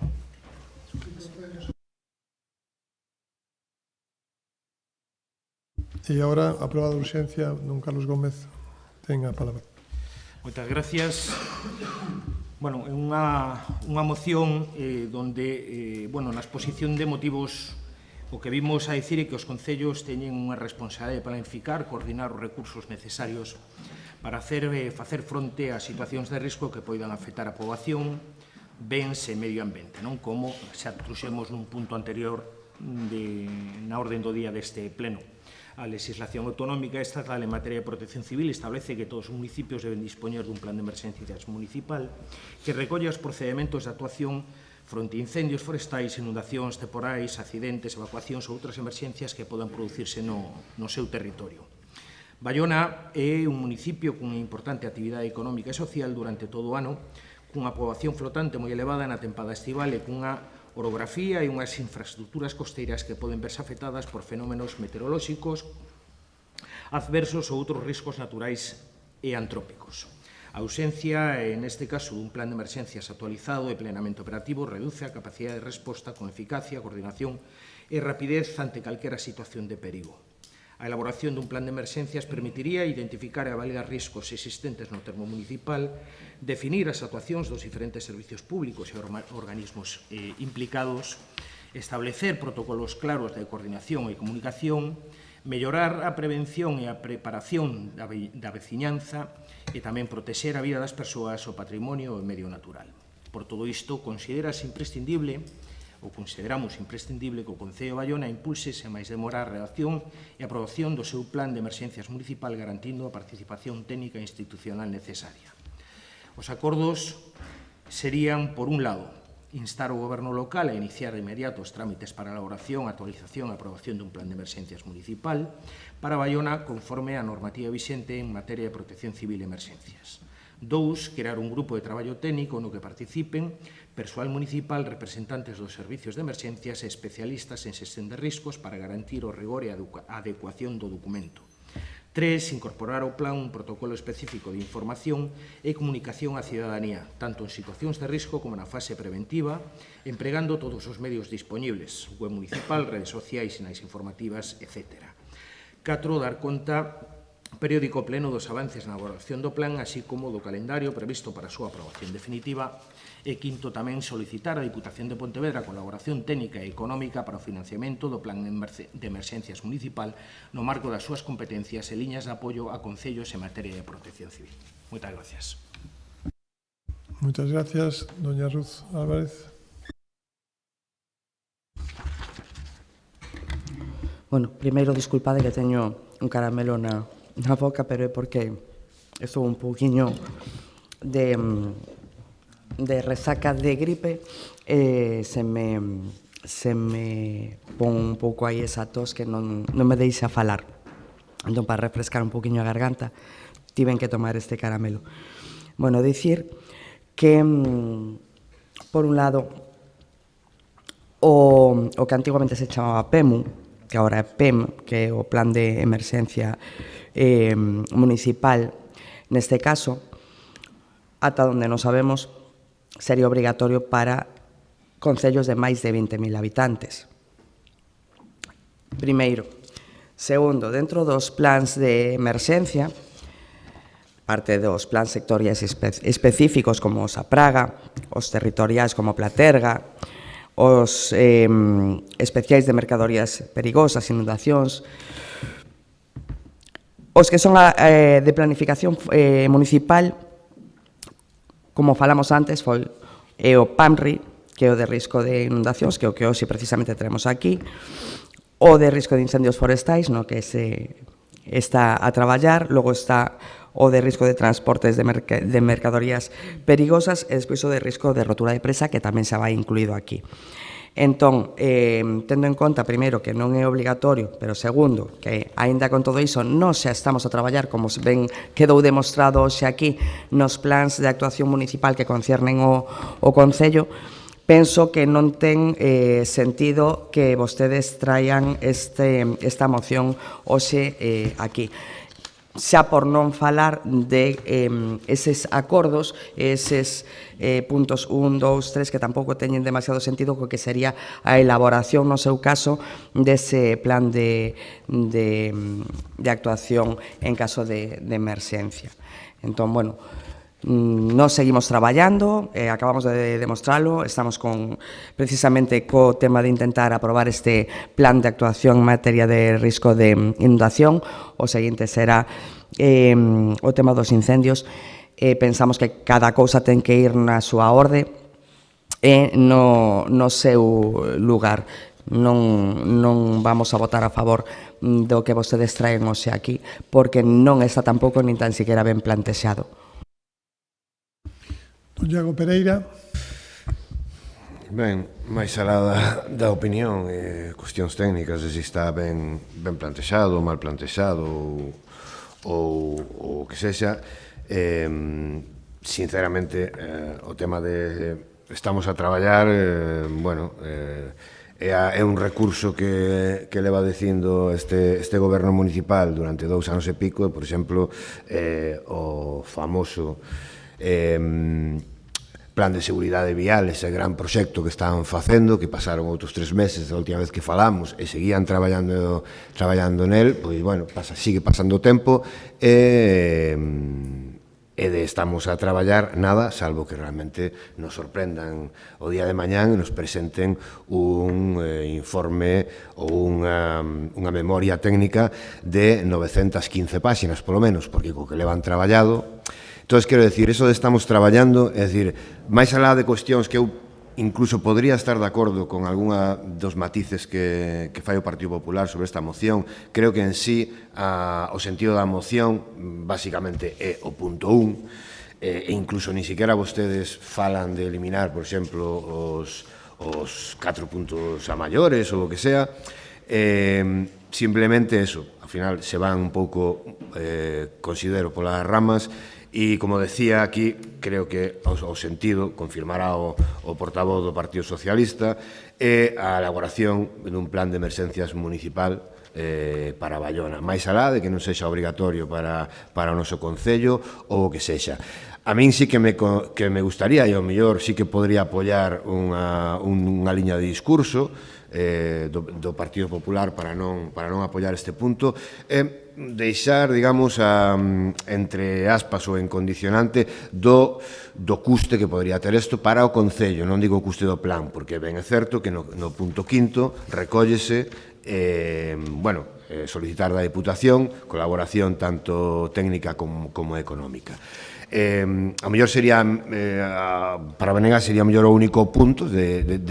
E agora, a prova de urxencia, don Carlos Gómez ten a palabra. Moitas gracias. Bueno, é unha moción donde, bueno, na exposición de motivos, o que vimos a dicir é que os concellos teñen unha responsabilidade de planificar, coordinar os recursos necesarios para facer fronte a situacións de risco que poidan afectar a poboación, bens e medio ambiente, non? Como xa trouxemos nun punto anterior na orden do día deste pleno. A legislación autonómica estatal en materia de protección civil establece que todos os municipios deben dispoñer dun plan de emerxencias municipal que recolle os procedementos de actuación fronte a incendios forestais, inundacións temporais, accidentes, evacuacións ou outras emerxencias que podan producirse no seu territorio. Baiona é un municipio cunha importante actividade económica e social durante todo o ano, cunha poboación flotante moi elevada na tempada estival e cunha orografía e unhas infraestructuras costeiras que poden verse afectadas por fenómenos meteorolóxicos adversos ou outros riscos naturais e antrópicos. A ausencia, neste caso, dun plan de emerxencias actualizado e plenamente operativo reduce a capacidade de resposta con eficacia, coordinación e rapidez ante calquera situación de perigo. A elaboración dun plan de emerxencias permitiría identificar e avaliar riscos existentes no termo municipal, definir as actuacións dos diferentes servicios públicos e organismos implicados, establecer protocolos claros de coordinación e comunicación, mellorar a prevención e a preparación da veciñanza e tamén protexer a vida das persoas, o patrimonio e o medio natural. Por todo isto, consideramos imprescindible que o Concello de Baiona impulse sen máis demora a redacción e aprobación do seu plan de emerxencias municipal garantindo a participación técnica e institucional necesaria. Os acordos serían, por un lado, instar o Goberno local a iniciar de inmediato os trámites para a elaboración, actualización e aprobación dun plan de emerxencias municipal para Baiona conforme a normativa vixente en materia de protección civil e emerxencias. 2. Crear un grupo de traballo técnico no que participen persoal municipal, representantes dos servicios de emerxencias e especialistas en xestión de riscos para garantir o rigor e a adecuación do documento. 3. Incorporar ao plan un protocolo específico de información e comunicación á cidadanía, tanto en situacións de risco como na fase preventiva, empregando todos os medios disponibles, web municipal, redes sociais, sinais informativas, etc. 4. Dar conta periódico pleno dos avances na elaboración do plan, así como do calendario previsto para a súa aprobación definitiva. E 5. Tamén solicitar á Diputación de Pontevedra a colaboración técnica e económica para o financiamento do plan de emerxencias municipal no marco das súas competencias e liñas de apoio a concellos en materia de protección civil. Moitas gracias. Moitas gracias, doña Ruth Álvarez. Bueno, primeiro, disculpade que teño un caramelo na boca, pero é porque estou un pouquiño de resaca de gripe e se me pon un pouco aí esa tos que non me deixa falar. Entón, para refrescar un pouquiño a garganta, tiven que tomar este caramelo. Bueno, dicir que, por un lado, o que antigamente se chamaba PEMU, que agora é PEM, que é o Plan de Emerxencia Municipal, neste caso, ata onde non sabemos, sería obrigatorio para concellos de máis de 20.000 habitantes. Primeiro. Segundo, dentro dos plans de emerxencia, parte dos plans sectoriais específicos como os Apraga, os territoriais como Platerga, os especiais de mercadorías perigosas, inundacións, os que son de planificación municipal, como falamos antes, foi o PAMRI, que é o de risco de inundacións, que é o que hoxe precisamente tenemos aquí, o de risco de incendios forestais, no que se está a traballar, logo está o de risco de transportes de mercadorías perigosas e despois o de risco de rotura de presa, que tamén se vai incluído aquí. Entón, tendo en conta, primeiro, que non é obligatorio, pero segundo, que aínda con todo iso nós xa estamos a traballar, como ben quedou demostrado hoxe aquí, nos plans de actuación municipal que concernen o Concello, penso que non ten sentido que vostedes traian esta moción hoxe aquí. Xa por non falar de eses acordos, eses puntos 1, 2, 3, que tampouco teñen demasiado sentido, co que sería a elaboración, no seu caso, dese plan de actuación en caso de emerxencia. Entón, bueno, nos seguimos traballando, acabamos de demostralo, estamos precisamente co tema de intentar aprobar este plan de actuación en materia de risco de inundación. O seguinte será o tema dos incendios. Pensamos que cada cousa ten que ir na súa orde e no seu lugar. Non vamos a votar a favor do que vostedes traen hoxe aquí, porque non está tampouco nin tan siquiera ben plantexado. Don Iago Pereira. Ben, máis alá da opinión e cuestións técnicas de se está ben plantexado, mal plantexado ou que sexa, sinceramente, o tema de estamos a traballar, bueno, é un recurso que leva dicindo este goberno municipal durante 2 anos e pico, por exemplo, o famoso plan de seguridade vial, ese gran proxecto que estaban facendo, que pasaron outros 3 meses da última vez que falamos e seguían traballando nel, pois, bueno, sigue pasando o tempo e estamos a traballar nada, salvo que realmente nos sorprendan o día de mañán e nos presenten un informe ou unha memoria técnica de 915 páxinas, polo menos, porque co que levan traballado. Entón, quero decir, eso de estamos traballando, é dicir, máis alá de cuestións que eu incluso podría estar de acordo con algunha dos matices que fai o Partido Popular sobre esta moción, creo que en sí o sentido da moción basicamente é o punto 1, e incluso ni siquiera vostedes falan de eliminar, por exemplo, os 4 puntos a maiores ou o que sea, simplemente eso, ao final se van un pouco, considero, polas ramas. E, como decía aquí, creo que o sentido, confirmará o portavoz do Partido Socialista, é a elaboración dun plan de emerxencias municipal para Baiona, máis alá de que non sexa obrigatorio para o noso Concello ou o que sexa. A min sí que me gustaría, e ao mellor sí que podría apoiar unha liña de discurso do Partido Popular para non apoiar este punto, deixar, digamos, entre aspas ou en condicionante do custe que podría ter isto para o Concello, non digo o custe do plan, porque ben é certo que no punto 5 recóllese solicitar da Deputación colaboración tanto técnica como económica. A mellor sería, para Benegas sería mellor o único punto de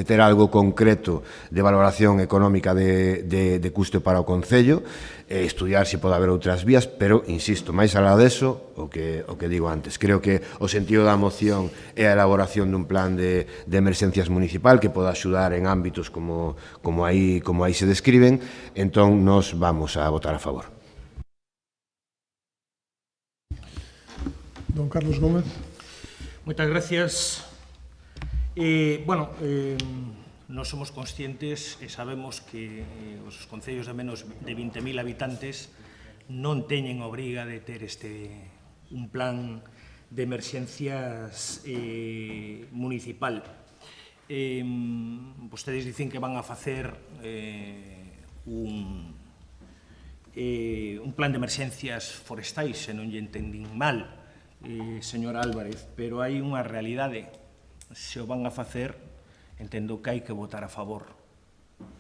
ter algo concreto de valoración económica de custe para o Concello, estudiar se pode haber outras vías, pero, insisto, máis alá deso, o que digo antes, creo que o sentido da moción é a elaboración dun plan de emerxencias municipal que poda axudar en ámbitos como aí se describen, entón nos vamos a votar a favor. Don Carlos Gómez. Moitas gracias. Nós somos conscientes e sabemos que os concellos de menos de 20.000 habitantes non teñen obriga de ter un plan de emerxencias municipal. Vostedes dicen que van a facer un plan de emerxencias forestais, se non lle entendín mal, señor Álvarez, pero hai unha realidade. Se o van a facer, entendo que hai que votar a favor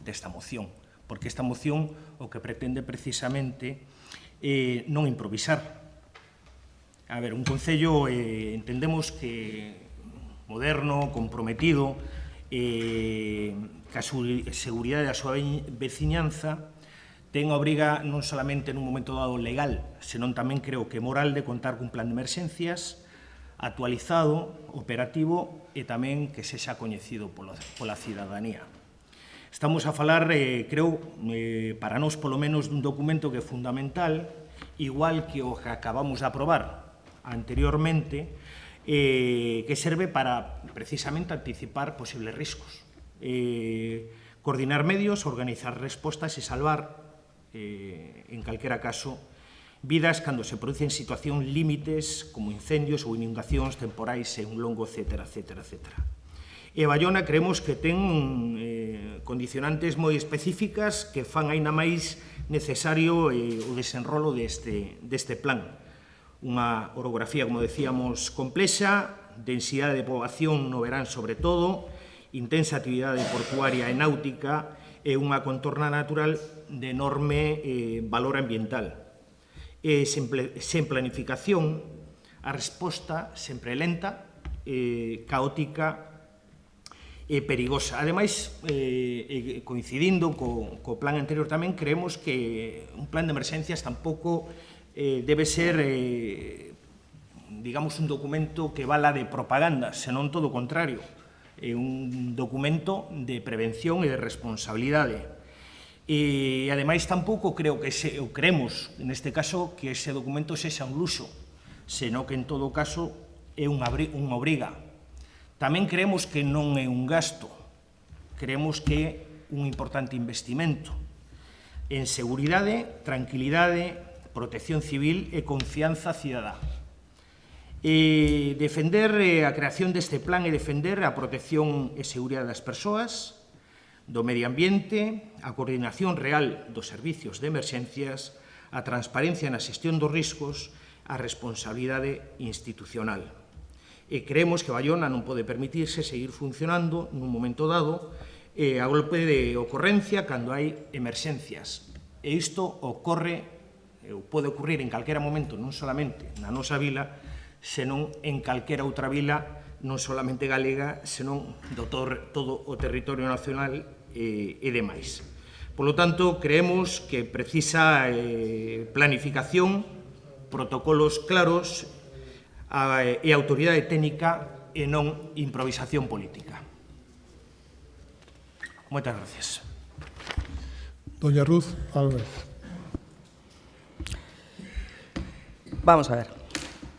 desta moción, porque esta moción o que pretende precisamente non improvisar. A ver, un concello entendemos que moderno, comprometido, que a seguridade da súa veciñanza ten a obriga non solamente nun momento dado legal, senón tamén creo que moral de contar cun plan de emerxencias actualizado, operativo e tamén que sexa coñecido pola cidadanía. Estamos a falar, creo, para nós polo menos, dun documento que é fundamental, igual que o que acabamos de aprobar anteriormente, que serve para, precisamente, anticipar posibles riscos. Coordinar medios, organizar respostas e salvar, en calquera caso, vidas cando se producen situacións límites como incendios ou inundacións temporais e un longo, etcétera, etcétera, etcétera. E Baiona creemos que ten condicionantes moi específicas que fan aínda máis necesario o desenrolo deste plan. Unha orografía, como decíamos, complexa, densidade de poboación no verán sobre todo, intensa actividade portuaria e náutica e unha contorna natural de enorme valor ambiental. Sen planificación, a resposta sempre lenta, caótica e perigosa. Ademais, coincidindo co plan anterior tamén, creemos que un plan de emerxencias tampouco debe ser, digamos, un documento que vala de propaganda, senón todo o contrario. É un documento de prevención e de responsabilidade. E, ademais, tampouco creo que creemos, neste caso, que ese documento sexa un luxo, senón que, en todo caso, é unha obriga. Tamén creemos que non é un gasto, creemos que é un importante investimento en seguridade, tranquilidade, protección civil e confianza cidadá. Defender a creación deste plan e defender a protección e seguridade das persoas, do medio ambiente, a coordinación real dos servicios de emerxencias, a transparencia na xestión dos riscos, a responsabilidade institucional. E creemos que Baiona non pode permitirse seguir funcionando nun momento dado a golpe de ocorrencia cando hai emerxencias. E isto ocorre, ou pode ocurrir en calquera momento, non solamente na nosa vila, senón en calquera outra vila, non solamente galega, senón do todo o territorio nacional e demais. Por lo tanto, creemos que precisa planificación, protocolos claros e autoridade técnica e non improvisación política. Moitas gracias. Doña Ruth Álvarez. Vamos a ver.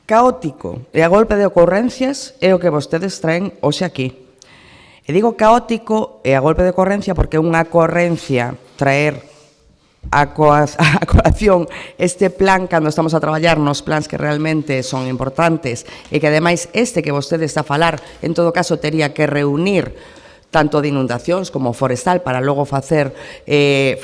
Caótico e a golpe de ocorrencias é o que vostedes traen hoxe aquí. E digo caótico e a golpe de ocorrencia porque é unha ocorrencia traer a colación este plan cando estamos a traballar nos plans que realmente son importantes e que ademais este que vostede está a falar en todo caso tería que reunir tanto de inundacións como forestal para logo facer que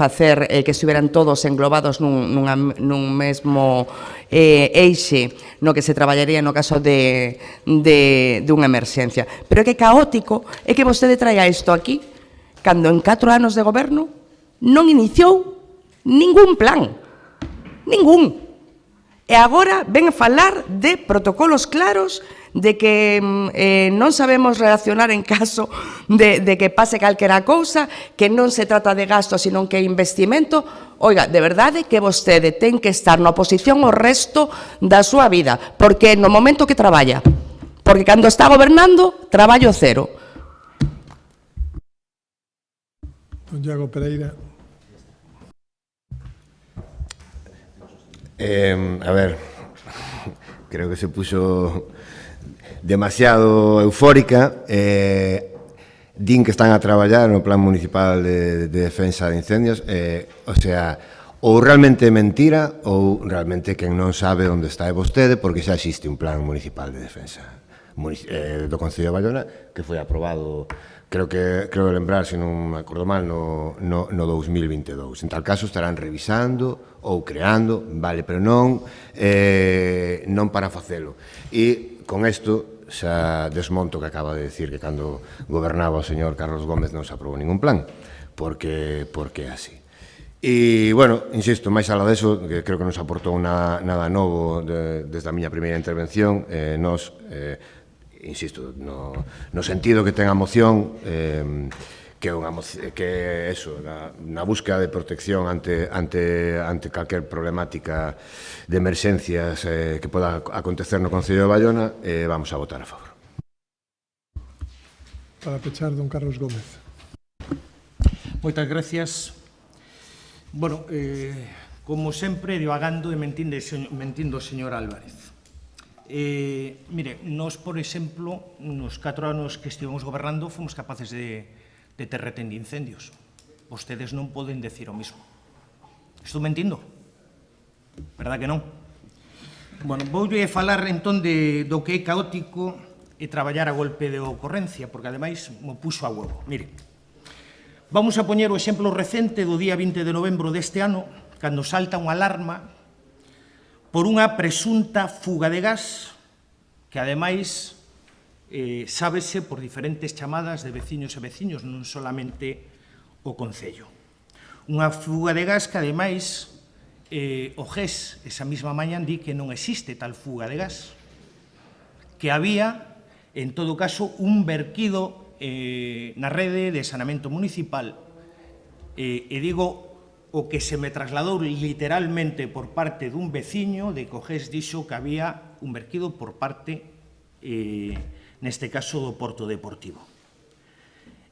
estiveran todos englobados nun mesmo eixe no que se traballaría no caso dunha emerxencia. Pero é que caótico é que vostede traia isto aquí cando en 4 anos de goberno non iniciou ningún plan, ningún. E agora ven a falar de protocolos claros, de que non sabemos reaccionar en caso de que pase calquera cousa, que non se trata de gasto, sino que é investimento. Oiga, de verdade que vostede ten que estar na oposición o resto da súa vida, porque no momento que traballa, porque cando está gobernando, traballo cero. Don Iago Pereira. A ver, creo que se puxo demasiado eufórica. Din que están a traballar no Plan Municipal de Defensa de Incendios. O sea, ou realmente é mentira ou realmente quen non sabe onde está é vostede, porque xa existe un Plan Municipal de Defensa do Concello de Baiona que foi aprobado, creo lembrar, se non me acordo mal, no 2022. En tal caso estarán revisando ou creando, vale, pero non para facelo. E con isto xa desmonto que acaba de decir que cando gobernaba o señor Carlos Gómez non se aprobou ningún plan, porque é así. E, bueno, insisto, máis alá deso, que creo que nos aportou nada novo desde a miña primeira intervención, insisto, no sentido que ten a moción, que é eso, na búsqueda de protección ante calquer problemática de emerxencias que poda acontecer no Concello de Baiona, vamos a votar a favor. Para pechar, don Carlos Gómez. Moitas gracias. Bueno, como sempre, divagando e mentindo o señor Álvarez. Mire, nós, por exemplo, nos 4 anos que estivemos gobernando, fomos capaces de ter retén de incendios. Vostedes non poden decir o mismo. Estou mentindo? Verdad que non? Bueno, voulle falar entón do que é caótico e traballar a golpe de ocorrencia, porque ademais mo puxo a huevo. Mire, vamos a poñer o exemplo recente do día 20 de novembro deste ano, cando salta unha alarma por unha presunta fuga de gas que, ademais, sábese por diferentes chamadas de veciños e veciños, non solamente o Concello. Unha fuga de gas que, ademais, o GES, esa mesma mañan, di que non existe tal fuga de gas, que había, en todo caso, un verquido na rede de saneamento municipal, e digo o que se me trasladou literalmente por parte dun veciño de que o GES dixo que había un verquido por parte, neste caso, do Porto Deportivo.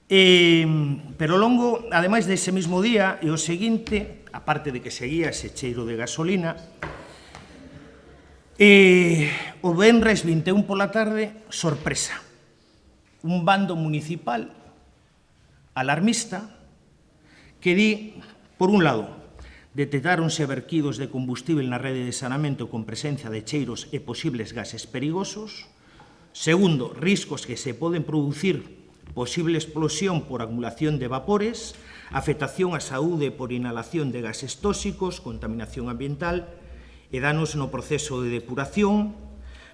Pero longo, ademais dese mesmo día, e o seguinte, aparte de que seguía ese cheiro de gasolina, o venres 21 pola tarde, sorpresa, un bando municipal alarmista que di, por un lado, detectáronse verquidos de combustible na rede de saneamento con presencia de cheiros e posibles gases perigosos. Segundo, riscos que se poden producir posible explosión por acumulación de vapores, afectación á saúde por inhalación de gases tóxicos, contaminación ambiental e danos no proceso de depuración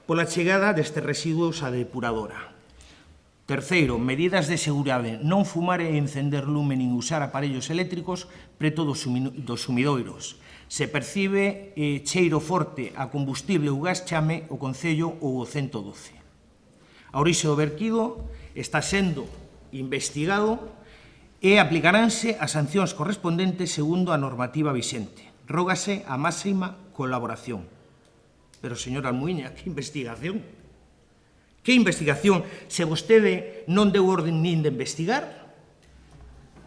pola chegada destes residuos á depuradora. Terceiro, medidas de seguridade, non fumar e encender lume nin usar aparellos eléctricos preto dos sumidoiros. Se percibe cheiro forte a combustible ou gas, chame o Concello ou o 112. A orixe do verquido está sendo investigado e aplicaránse as sancións correspondentes segundo a normativa vixente. Rógase a máxima colaboración. Pero, señora Almuíña, que investigación? Que investigación? Se vostede non deu orden nin de investigar,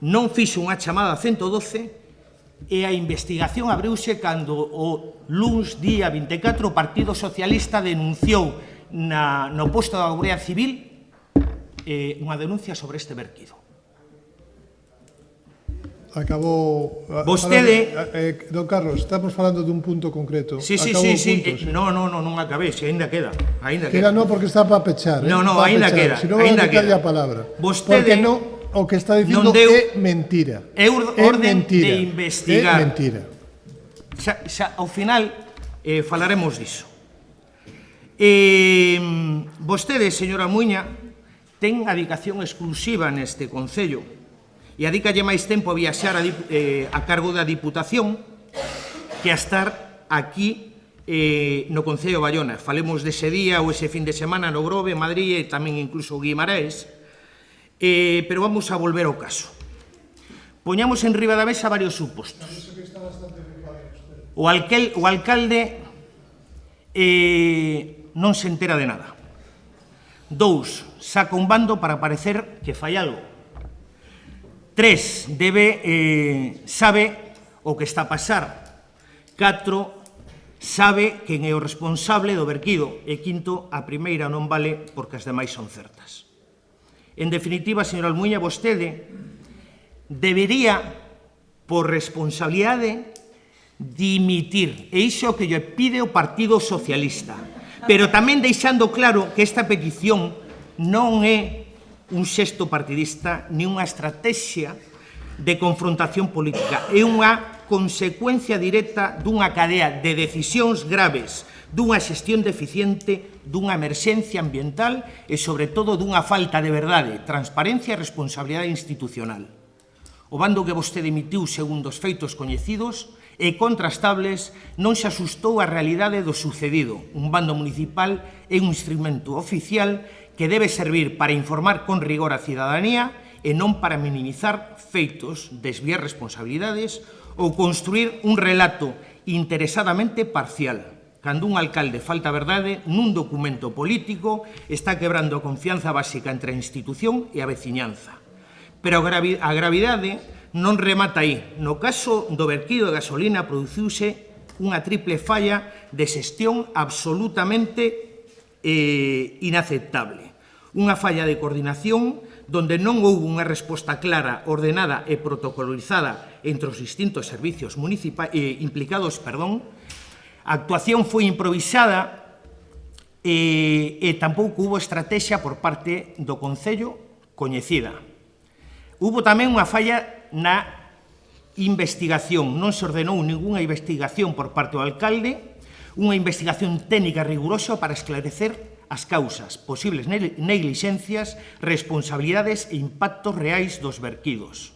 non fixo unha chamada a 112 e a investigación abriuse cando o luns día 24 o Partido Socialista denunciou no posto da Guardia Civil unha denuncia sobre este verquido. Acabou... Vostede... Don Carlos, estamos falando dun punto concreto. Sí. Non acabé, se ainda queda. Queda non, porque está para pechar. No, ainda queda. Se non, vai a quitarlle a palabra. Porque non, o que está dicindo é mentira. É orden de investigar. É mentira. Xa, ao final, falaremos diso. Vostede, señora Muiña, ten a dedicación exclusiva neste Concello e adícalle máis tempo a viaxar a cargo da Diputación que a estar aquí no Concello de Baiona. Falemos dese día ou ese fin de semana no Grove, Madrid e tamén incluso Guimarães, pero vamos a volver ao caso. Poñamos en riba da mesa varios supostos. O alcalde non se entera de nada. 2, saca un bando para parecer que fai algo. 3, sabe o que está a pasar. 4, sabe quen é o responsable do verquido. E 5, a primeira non vale porque as demais son certas. En definitiva, señora Almuíña, vostede debería, por responsabilidade, dimitir. E iso é o que lle pide o Partido Socialista. Pero tamén deixando claro que esta petición non é un xesto partidista ni unha estrategia de confrontación política. É unha consecuencia directa dunha cadea de decisións graves, dunha xestión deficiente, dunha emerxencia ambiental e, sobre todo, dunha falta de verdade, transparencia e responsabilidade institucional. O bando que vostede emitiu segundo os feitos coñecidos e contrastables non se asustou á realidade do sucedido. Un bando municipal é un instrumento oficial que debe servir para informar con rigor a cidadanía e non para minimizar feitos, desviar responsabilidades ou construir un relato interesadamente parcial. Cando un alcalde falta a verdade nun documento político, está quebrando a confianza básica entre a institución e a veciñanza. Pero a gravidade non remata aí. No caso do verquido de gasolina produciuse unha triple falla de xestión absolutamente inaceptable. Unha falla de coordinación donde non houve unha resposta clara, ordenada e protocolarizada entre os distintos servicios implicados, a actuación foi improvisada e tampouco hubo estrategia por parte do Concello coñecida. Hubo tamén unha falla na investigación. Non se ordenou ningunha investigación por parte do alcalde, unha investigación técnica rigurosa para esclarecer as causas, posibles neglixencias, responsabilidades e impactos reais dos verquidos.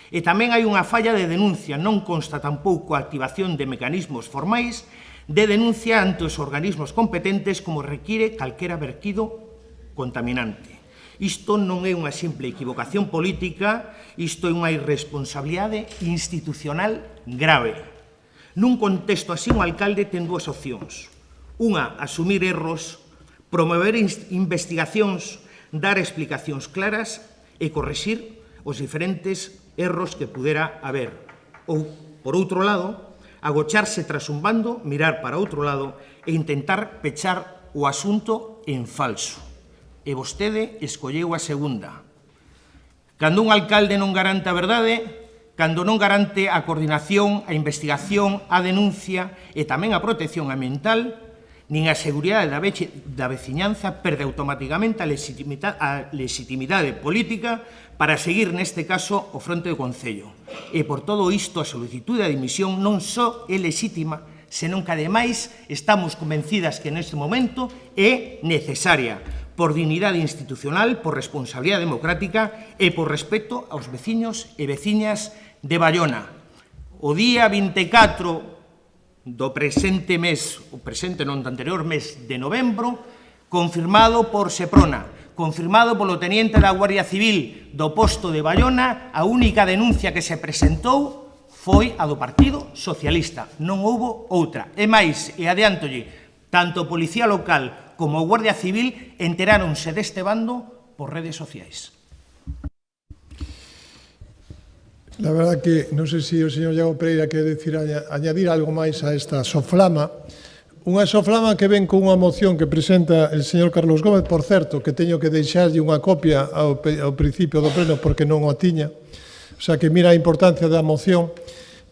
E tamén hai unha falla de denuncia, non consta tampouco a activación de mecanismos formais de denuncia ante os organismos competentes como require calquera verquido contaminante. Isto non é unha simple equivocación política, isto é unha irresponsabilidade institucional grave. Nun contexto así, un alcalde ten dúas opcións. Unha, asumir erros, promover investigacións, dar explicacións claras e corrixir os diferentes erros que pudera haber. Ou, por outro lado, agocharse tras un bando, mirar para outro lado e intentar pechar o asunto en falso. E vostede escolleu a segunda. Cando un alcalde non garante a verdade, cando non garante a coordinación, a investigación, a denuncia e tamén a protección ambiental, nin a seguridade da veciñanza perde automáticamente a legitimidade política para seguir, neste caso, o fronte do Concello. E por todo isto, a solicitude de dimisión non só é lexítima, senón que, ademais, estamos convencidas que neste momento é necesaria por dignidade institucional, por responsabilidade democrática e por respeto aos veciños e veciñas de Baiona. O día 24 do presente mes, o presente non do anterior mes de novembro, confirmado por Seprona, confirmado polo teniente da Guardia Civil do posto de Baiona, a única denuncia que se presentou foi a do Partido Socialista, non houbo outra. E máis, e adiántolle, tanto a Policía Local como a Guardia Civil enteráronse deste bando por redes sociais. La verdad que non sei se o señor Iago Pereira quere añadir algo máis a esta soflama. Unha soflama que ven con unha moción que presenta el señor Carlos Gómez, por certo, que teño que deixarlle unha copia ao principio do pleno porque non o tiña. O sea, que mira a importancia da moción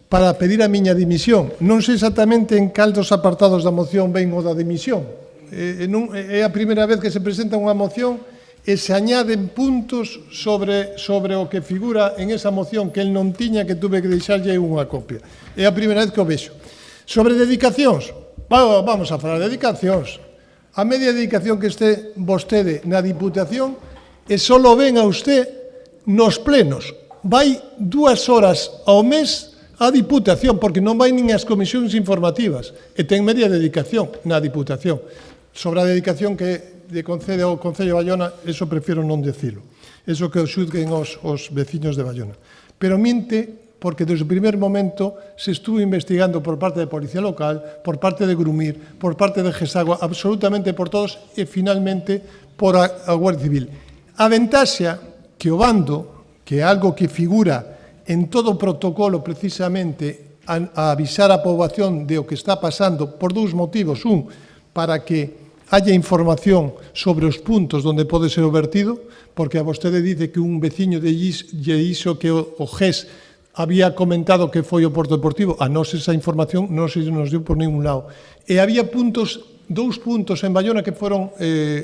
para pedir a miña dimisión. Non sei exactamente en cal dos apartados da moción ven o da dimisión. É a primeira vez que se presenta unha moción e se añaden puntos sobre o que figura en esa moción que el non tiña, que tuve que deixarlle unha copia. É a primeira vez que o vexo. Sobre dedicacións, vamos a falar de dedicacións. A media dedicación que este vostede na Diputación e só ven a usted nos plenos. Vai 2 horas ao mes a Diputación, porque non vai nin as comisións informativas, e ten media dedicación na Diputación. Sobre a dedicación que concede ao Concello de Baiona, eso prefiero non decirlo. Eso que o xudguen os veciños de Baiona. Pero minte porque desde o primer momento se estuvo investigando por parte de Policía Local, por parte de Grumir, por parte de Gesagua, absolutamente por todos e finalmente por a Guardia Civil. A ventaxa que o bando, que é algo que figura en todo o protocolo precisamente a avisar a poboación de o que está pasando por dous motivos. Un, para que haya información sobre os puntos onde pode ser o vertido, porque a vostede dice que un veciño de iso que o GES había comentado que foi o Porto Deportivo. A nós esa información non se nos deu por ningún lado. E había dous puntos en Baiona que foron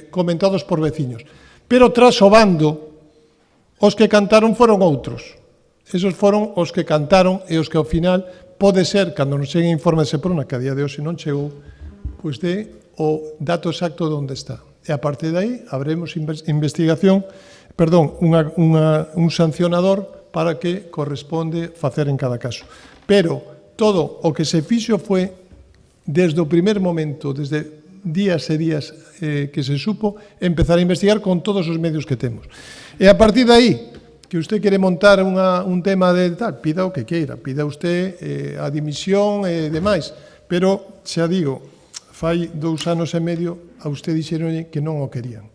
comentados por veciños. Pero tras o bando, os que cantaron foron outros. Esos foron os que cantaron e os que ao final pode ser, cando non chegue informe de Seprona, que a día de hoxe non chegou, pois de o dato exacto de onde está. E a partir de aí habremos investigación, un sancionador para que corresponde facer en cada caso. Pero todo o que se fixo foi desde o primer momento, desde días e días que se supo, empezar a investigar con todos os medios que temos. E a partir de aí, que usted quere montar un tema de tal, pida o que queira, pida usted a dimisión e demais, pero, xa digo, fai 2 anos e medio a usted dixeronlle que non o querían.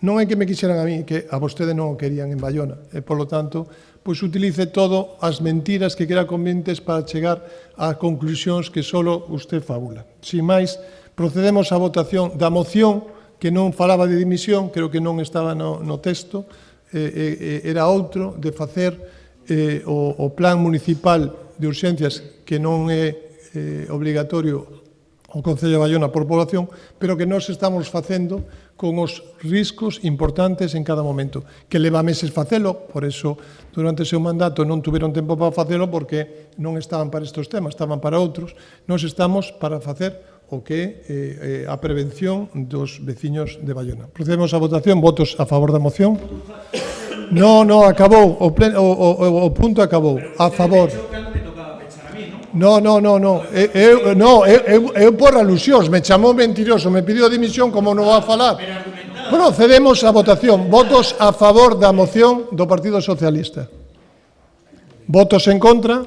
Non é que me quixeran a mí, que a vostede non o querían en Baiona, e, polo tanto, pois utilice todo as mentiras que quera convenientes para chegar a conclusións que solo usted fabula. Sin máis, procedemos á votación da moción que non falaba de dimisión, creo que non estaba no texto, era outro, de facer o plan municipal de urxencias que non é obligatorio o Concello de Baiona por población, pero que nós estamos facendo con os riscos importantes en cada momento, que leva meses facelo, por eso durante o seu mandato non tuveron tempo para facelo porque non estaban para estes temas, estaban para outros. Nós estamos para facer o que é a prevención dos veciños de Baiona. Procedemos á votación, votos a favor da moción. No, acabou, o punto acabou, a favor. No, eu por alusións, me chamou mentiroso, me pidió dimisión, como non va a falar. Procedemos á votación, votos a favor da moción do Partido Socialista. Votos en contra,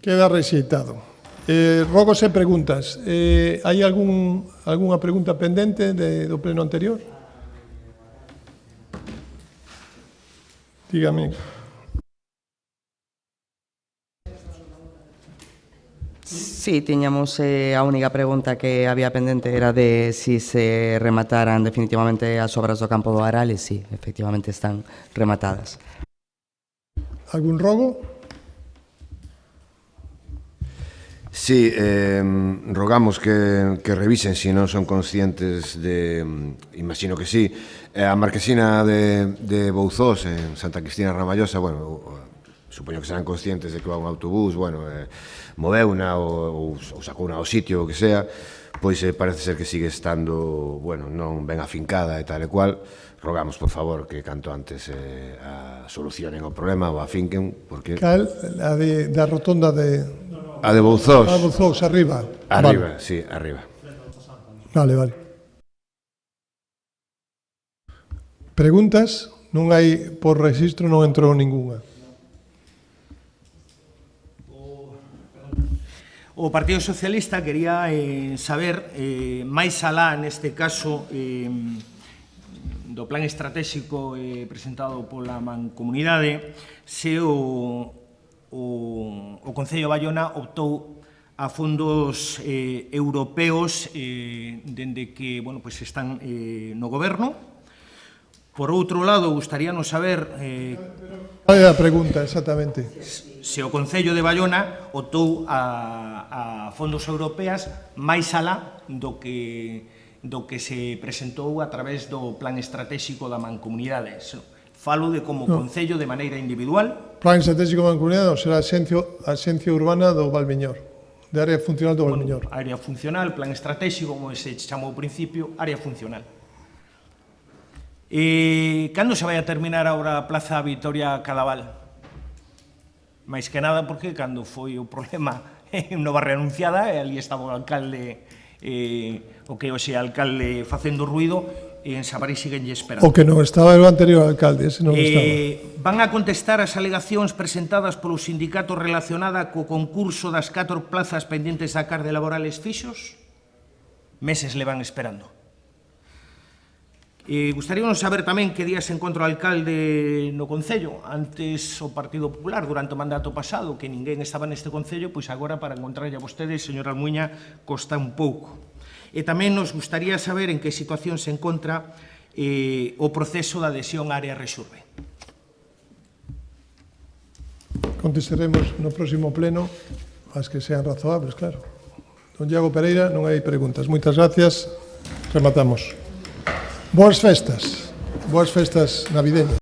queda rexeitado. Rogos e preguntas. Hai algunha pregunta pendente do pleno anterior? Dígame. Sí, tiñamos a única pregunta que había pendente era de si se remataran definitivamente as obras do campo do Aral, e sí, efectivamente están rematadas. Algún rogo? Sí, rogamos que revisen se non son conscientes de, imagino que sí, a marquesina de Bouzós en Santa Cristina Ramallosa, bueno, supoño que serán conscientes de que va un autobús, bueno, moveuna ou sacouna ao sitio, o que sea, pois parece ser que sigue estando, bueno, non ben afincada e tal e cual. Rogamos, por favor, que canto antes solucionen o problema ou afinquen, porque... Cal, a da rotonda de... A de Bouzós. A Bouzós, arriba. Arriba, vale. Sí, arriba. Vale. Preguntas? Non hai, por registro, non entrou ningunha. O Partido Socialista quería saber, máis alá, neste caso, do plan estratégico presentado pola Mancomunidade, se o Concello de Baiona optou a fondos europeos dende que, bueno, pues están no goberno. Por outro lado, gustaríanos saber... Qual é a pregunta, exactamente? Se o Concello de Baiona optou a fondos europeas máis alá do que se presentou a través do plan estratégico da Mancomunidade. Falo de como Concello de maneira individual. Plan estratégico da Mancomunidade será a xencia urbana do Valmiñor, de área funcional do Valmiñor. Área funcional, plan estratégico, como se chamou ao principio, área funcional. Cando se vai a terminar agora a Plaza Vitoria Cadaval? Mais que nada porque cando foi o problema non va renunciada, e ali estaba o alcalde, o que hoxe alcalde facendo ruido, e en Sabarís siguen esperando. O que non estaba o anterior alcalde, ese non estaba. Van a contestar as alegacións presentadas polo sindicato relacionada co concurso das 4 plazas pendentes da carga de laborales fixos? Meses le van esperando. Gustaríanos saber tamén que día se encontra o alcalde no Concello. Antes o Partido Popular, durante o mandato pasado, que ninguén estaba neste Concello, pois agora para encontrarlle a vostedes, señora Almuña, costa un pouco. E tamén nos gustaría saber en que situación se encontra o proceso de adhesión á área Rexurbe. Contestaremos no próximo pleno as que sean razoables, claro. Don Iago Pereira, non hai preguntas. Moitas gracias. Rematamos. Boas festas navideñas.